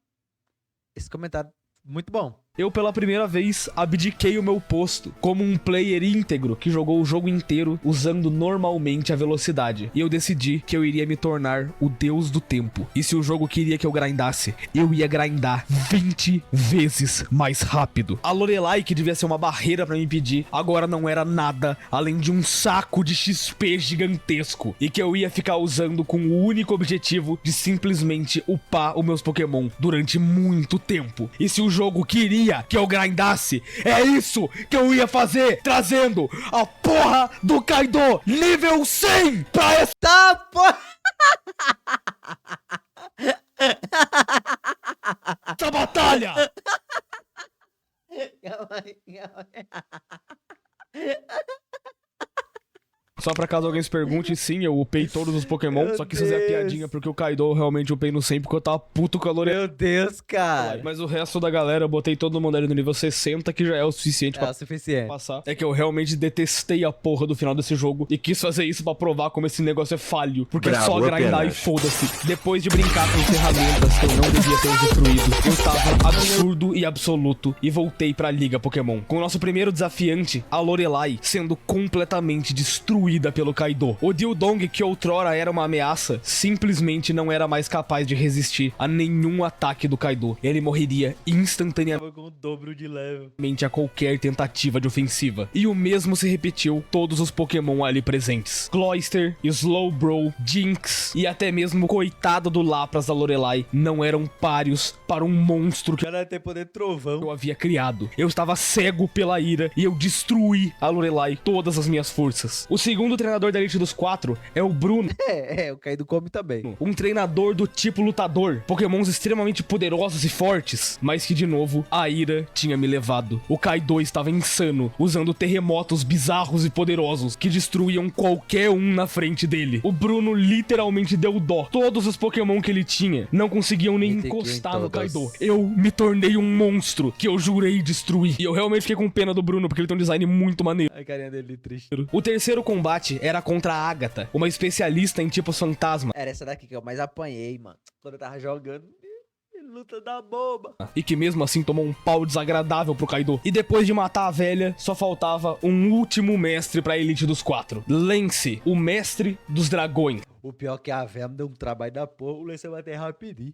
esse comentário muito bom. Eu, pela primeira vez, abdiquei o meu posto como um player íntegro que jogou o jogo inteiro usando normalmente a velocidade. E eu decidi que eu iria me tornar o deus do tempo. E se o jogo queria que eu grindasse, eu ia grindar 20 vezes mais rápido. A Lorelai, que devia ser uma barreira pra me impedir, agora não era nada além de um saco de XP gigantesco. E que eu ia ficar usando com o único objetivo de simplesmente upar os meus Pokémon durante muito tempo. E se o jogo queria que eu grindasse, é isso que eu ia fazer, trazendo a porra do Kaido nível 100 pra essa Tá, porra! batalha! Só pra caso alguém se pergunte, sim, eu upei todos os Pokémon, Meu só quis fazer a Deus. piadinha porque o Kaido eu realmente upei no 100 porque eu tava puto com a Lorelai. Meu Deus, cara. Mas o resto da galera eu botei todo mundo ali no nível 60, que já é o suficiente É pra o suficiente. passar. É que eu realmente detestei a porra do final desse jogo e quis fazer isso pra provar como esse negócio é falho. Porque é Bravo, só grindar e apenas. foda-se. Depois de brincar com ferramentas que eu não devia ter usufruído, eu tava absurdo e absoluto e voltei pra Liga Pokémon. Com o nosso primeiro desafiante, a Lorelai, sendo completamente destruída pelo Kaido. O Dildong, que outrora era uma ameaça, simplesmente não era mais capaz de resistir a nenhum ataque do Kaido. Ele morreria instantaneamente Tava com o dobro de level. a qualquer tentativa de ofensiva. E o mesmo se repetiu todos os Pokémon ali presentes. Cloyster, Slowbro, Jinx e até mesmo o coitado do Lapras da Lorelai não eram páreos para um monstro que O cara tem poder trovão. eu havia criado. Eu estava cego pela ira e eu destruí a Lorelai todas as minhas forças. O segundo segundo treinador da Elite dos 4 é o Bruno, O Kaido come também. um treinador do tipo lutador, pokémons extremamente poderosos e fortes, mas que de novo a ira tinha me levado. O Kaido estava insano, usando terremotos bizarros e poderosos que destruíam qualquer um na frente dele. O Bruno literalmente deu dó. Todos os pokémon que ele tinha não conseguiam nem Mitequei encostar no todos. Kaido. Eu me tornei um monstro que eu jurei destruir. E eu realmente fiquei com pena do Bruno, porque ele tem um design muito maneiro. A carinha dele triste. O terceiro combate era contra a Agatha, uma especialista em tipos fantasma, Era essa daqui que eu mais apanhei, mano. Quando eu tava jogando. Luta da boba. e que mesmo assim tomou um pau desagradável pro Kaido. E depois de matar a velha, só faltava um último mestre pra Elite dos 4. Lance, o mestre dos dragões. O pior é que a véia me deu um trabalho da porra. O Lance vai ter rapidinho.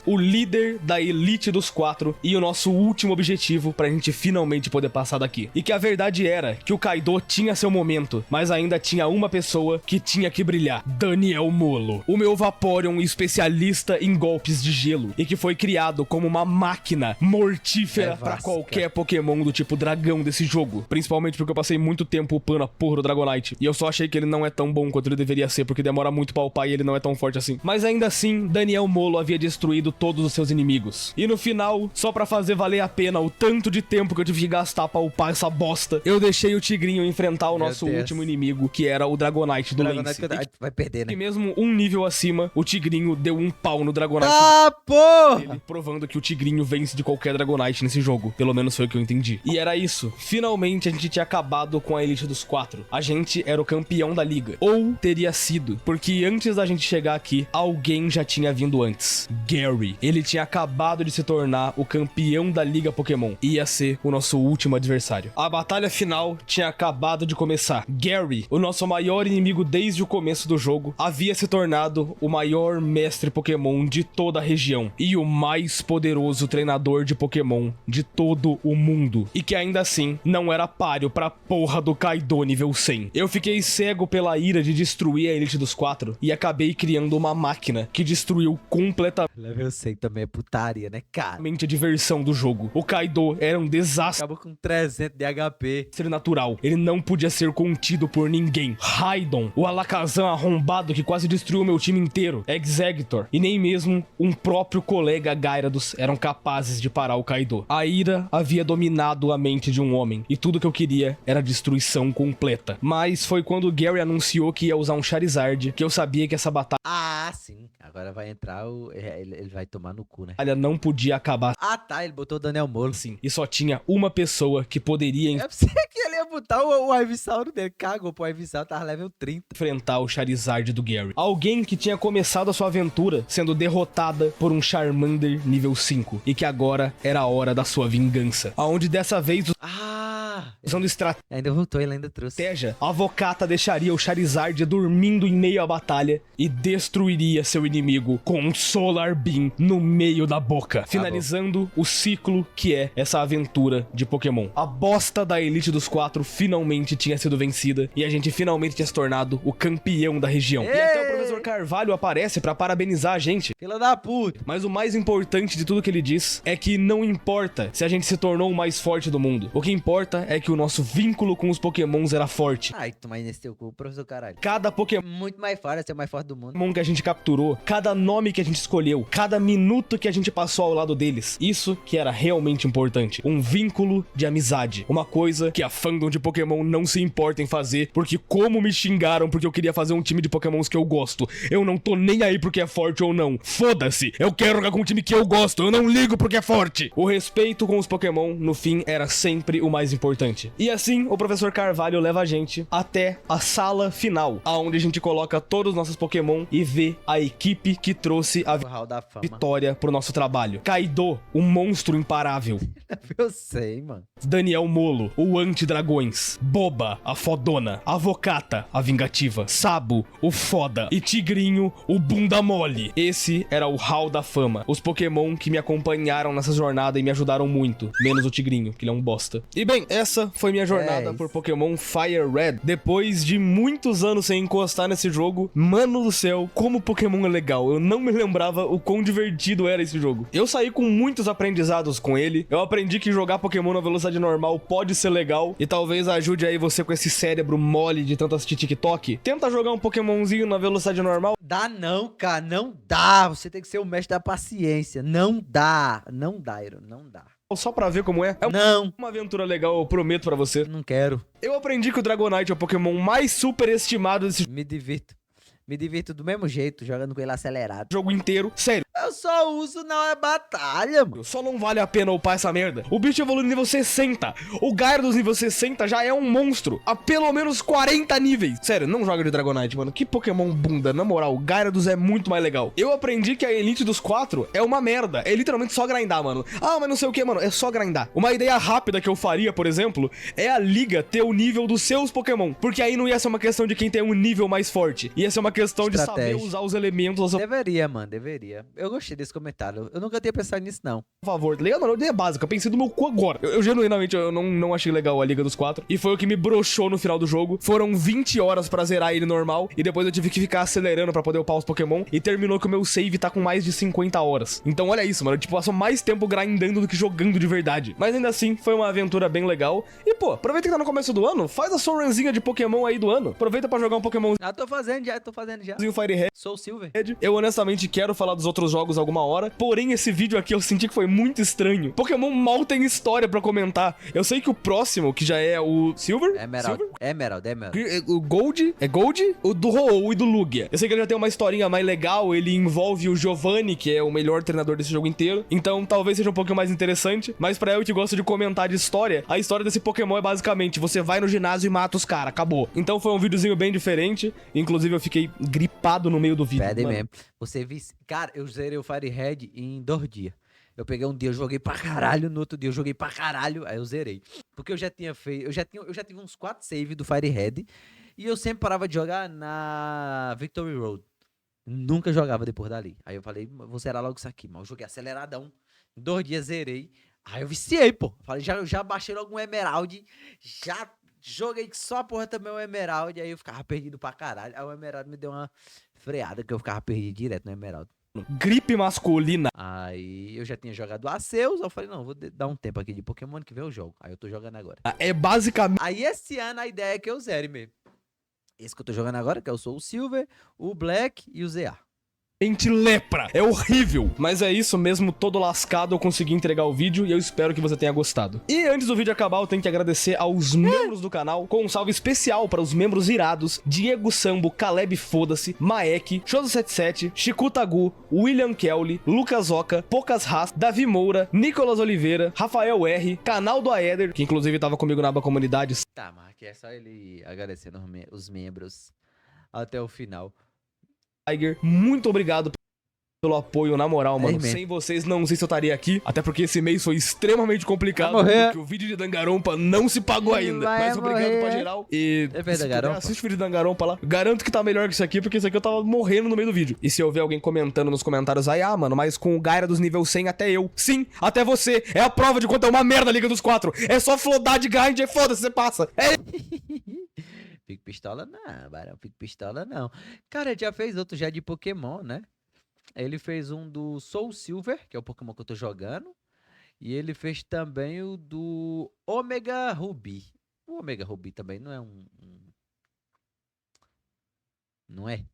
O líder da Elite dos 4 e o nosso último objetivo pra gente finalmente poder passar daqui. E que a verdade era que o Kaido tinha seu momento, mas ainda tinha uma pessoa que tinha que brilhar: Daniel Molo, o meu Vaporeon especialista em golpes de gelo e que foi criado como uma máquina mortífera pra Nevasca. qualquer Pokémon do tipo dragão desse jogo. Principalmente porque eu passei muito tempo upando a porra do Dragonite e eu só achei que ele não é tão bom quanto ele deveria ser, porque demora muito pra upar e ele não é tão forte assim. Mas ainda assim, Daniel Molo havia destruído todos os seus inimigos. E no final, só pra fazer valer a pena o tanto de tempo que eu tive que gastar pra upar essa bosta, eu deixei o Tigrinho enfrentar o Meu nosso Deus. último inimigo, que era o Dragonite do Lance. Vai perder, E né? mesmo um nível acima, o Tigrinho deu um pau no Dragonite Ah, porra! dele, provando que o Tigrinho vence de qualquer Dragonite nesse jogo. Pelo menos foi o que eu entendi. E era isso. Finalmente a gente tinha acabado com a Elite dos 4. A gente era o campeão da liga. Ou teria sido, porque antes da gente chegar aqui, alguém já tinha vindo antes. Gary. Ele tinha acabado de se tornar o campeão da Liga Pokémon. Ia ser o nosso último adversário. A batalha final tinha acabado de começar. Gary, o nosso maior inimigo desde o começo do jogo, havia se tornado o maior mestre Pokémon de toda a região e o mais poderoso treinador de Pokémon de todo o mundo. E que ainda assim não era páreo pra porra do Kaido nível 100. Eu fiquei cego pela ira de destruir a Elite dos 4 e acabei criando uma máquina que destruiu completamente Level 100 também é putaria, né, cara? a diversão do jogo. O Kaido era um desastre Acabou com 300 de HP. natural. Ele não podia ser contido por ninguém. Raidon, o Alakazam arrombado que quase destruiu meu time inteiro, Exeggutor, e nem mesmo um próprio colega Gyarados eram capazes de parar o Kaido. A ira havia dominado a mente de um homem, e tudo que eu queria era destruição completa. Mas foi quando o Gary anunciou que ia usar um Charizard que eu sabia que essa batalha Ah, sim. Agora vai entrar o... Ele vai tomar no cu, né? não podia acabar Ah, tá. Ele botou o Daniel Molo. assim. E só tinha uma pessoa que poderia Eu pensei que ele ia botar o Ivysaur dele. Cagou pro Ivysaur, tava level 30. enfrentar o Charizard do Gary. Alguém que tinha começado a sua aventura sendo derrotada por um Charmander nível 5 e que agora era a hora da sua vingança. Aonde dessa vez, Ah! usando Ainda voltou, ele ainda trouxe. estratégia, a Vocata deixaria o Charizard dormindo em meio à batalha e destruiria seu inimigo com um Solar Beam no meio da boca, finalizando o ciclo que é essa aventura de Pokémon. A bosta da Elite dos 4 finalmente tinha sido vencida e a gente finalmente tinha se tornado o campeão da região. E até o professor Carvalho aparece pra parabenizar a gente. Fila da puta. Mas o mais importante de tudo que ele diz é que não importa se a gente se tornou o mais forte do mundo. O que importa é que o nosso vínculo com os Pokémons era forte. Ai, toma aí nesse teu cu, professor caralho. Cada Pokémon Muito mais fora, ser o mais forte do mundo. que a gente capturou, cada nome que a gente escolheu, cada minuto que a gente passou ao lado deles, isso que era realmente importante. Um vínculo de amizade. Uma coisa que a fandom de Pokémon não se importa em fazer, porque como me xingaram porque eu queria fazer um time de Pokémons que eu gosto. Eu não tô nem aí porque é forte ou não. Foda-se, eu quero jogar com um time que eu gosto, eu não ligo porque é forte. O respeito com os Pokémon, no fim, era sempre o mais importante. E assim, o professor Carvalho leva a gente até a sala final, aonde a gente coloca todos os nossos Pokémon e vê a equipe que trouxe a O Hall da Fama. vitória pro nosso trabalho. Kaido, o monstro imparável. Eu sei, mano. Daniel Molo, o anti-dragões. Boba, a fodona. Avocata, a vingativa. Sabo, o foda. E Tigrinho, o bunda mole. Esse era o Hall da Fama. Os Pokémon que me acompanharam nessa jornada e me ajudaram muito. Menos o Tigrinho, que ele é um bosta. E bem, essa essa foi minha jornada por isso. Pokémon Fire Red. Depois de muitos anos sem encostar nesse jogo, mano do céu, como Pokémon é legal. Eu não me lembrava o quão divertido era esse jogo. Eu saí com muitos aprendizados com ele. Eu aprendi que jogar Pokémon na velocidade normal pode ser legal e talvez ajude aí você com esse cérebro mole de tanto assistir TikTok. Tenta jogar um Pokémonzinho na velocidade normal. Dá não, cara, não dá. Você tem que ser o mestre da paciência. Não dá, Iron, não dá. Só pra ver como é. É Não, uma aventura legal, eu prometo pra você. não quero. Eu aprendi que o Dragonite é o Pokémon mais superestimado desse Me divirto. Me divirto do mesmo jeito, jogando com ele acelerado. jogo inteiro. Sério, Eu só uso na batalha, mano. só não vale a pena upar essa merda. O bicho evolui no nível 60. O Gyarados nível 60 já é um monstro. A pelo menos 40 níveis. Sério, não joga de Dragonite, mano. Que Pokémon bunda. Na moral, o Gyarados é muito mais legal. Eu aprendi que a Elite dos 4 é uma merda. É literalmente só grindar, mano. Ah, mas não sei o que, mano. É só grindar. Uma ideia rápida que eu faria, por exemplo, é a liga ter o nível dos seus Pokémon. Porque aí não ia ser uma questão de quem tem um nível mais forte. Ia ser uma questão de saber Estratégia. usar os elementos a seu Deveria, mano, deveria. Eu gostei desse comentário. Eu nunca tinha pensado nisso, não. favor, tá ligado? Não, ideia básica, eu pensei do meu cu agora. Eu genuinamente, eu não achei legal a Liga dos 4. E foi o que me broxou no final do jogo. Foram 20 horas pra zerar ele normal. E depois eu tive que ficar acelerando pra poder upar os Pokémon. E terminou que o meu save tá com mais de 50 horas. Então olha isso, mano. Eu, tipo, passou mais tempo grindando do que jogando de verdade. Mas ainda assim, foi uma aventura bem legal. E, pô, aproveita que tá no começo do ano. Faz a sua runzinha de Pokémon aí do ano. Aproveita pra jogar um Pokémonzinho Ah, tô fazendo já. Fire Red. Sou o Silver. Eu honestamente quero falar dos outros jogos alguma hora, porém esse vídeo aqui eu senti que foi muito estranho. Pokémon mal tem história pra comentar. Eu sei que o próximo, que já é o Silver? Emerald. Silver? Emerald. O Gold? É Gold? O do Ho-Oh e do Lugia. Eu sei que ele já tem uma historinha mais legal, ele envolve o Giovanni, que é o melhor treinador desse jogo inteiro. Então talvez seja um pouquinho mais interessante, mas pra eu que gosto de comentar de história, a história desse Pokémon é basicamente, você vai no ginásio e mata os caras, acabou. Então foi um videozinho bem diferente, inclusive eu fiquei gripado no meio do vídeo. Pede mano. mesmo. Você viu. Cara, eu zerei o Fire Red em 2 dias. Eu peguei um dia, eu joguei pra caralho, no outro dia eu joguei pra caralho, aí eu zerei. Porque eu já tinha feito, eu já tive uns 4 saves do Fire Red e eu sempre parava de jogar na Victory Road. Nunca jogava depois dali. Aí eu falei, vou zerar logo isso aqui, mas eu joguei aceleradão. Em 2 dias zerei. Aí eu viciei, pô. Falei, já baixei logo um Emerald, já joguei só a porra também o Emerald, aí eu ficava perdido pra caralho. Aí o Emerald me deu uma freada, que eu ficava perdido direto no Emerald. Gripe masculina. Aí eu já tinha jogado Arceus, eu falei, não, vou dar um tempo aqui de Pokémon que vem o jogo. Aí eu tô jogando agora. É basicamente Aí esse ano a ideia é que eu zere mesmo. Esse que eu tô jogando agora, que eu sou o Silver, o Black e o ZA. lepra. É horrível. Mas é isso mesmo, todo lascado eu consegui entregar o vídeo e eu espero que você tenha gostado. E antes do vídeo acabar, eu tenho que agradecer aos membros do canal, com um salve especial para os membros irados, Diego Sambo, Caleb Foda-se, Maek, Choso77, Chico Tagu, William Kelly, Lucas Oca, Pocas Haas, Davi Moura, Nicolas Oliveira, Rafael R, canal do Aeder, que inclusive tava comigo na aba comunidade. Tá, mas aqui é só ele agradecendo os membros até o final. Tiger, muito obrigado pelo apoio, na moral, mano. mesmo. Sem vocês, não sei se eu estaria aqui. Até porque esse mês foi extremamente complicado. Vai morrer. Porque o vídeo de Dangarompa não se pagou ainda. Vai Mas obrigado morrer. pra geral. E É verdade, se puder, Dangarompa? assiste o vídeo de Dangarompa lá. Garanto que tá melhor que isso aqui, porque isso aqui eu tava morrendo no meio do vídeo. E se eu ver alguém comentando nos comentários aí, mano, mas com o Gaira dos nível 100 até eu. Sim, até você. É a prova de quanto é uma merda a Liga dos 4. É só flodar de grind e foda-se, você passa. É Fico pistola não, Barão, fico pistola não. Cara, ele já fez outro já de Pokémon, né? Ele fez um do Soul Silver, que é o Pokémon que eu tô jogando. E ele fez também o do Omega Ruby. O Omega Ruby também não é não é?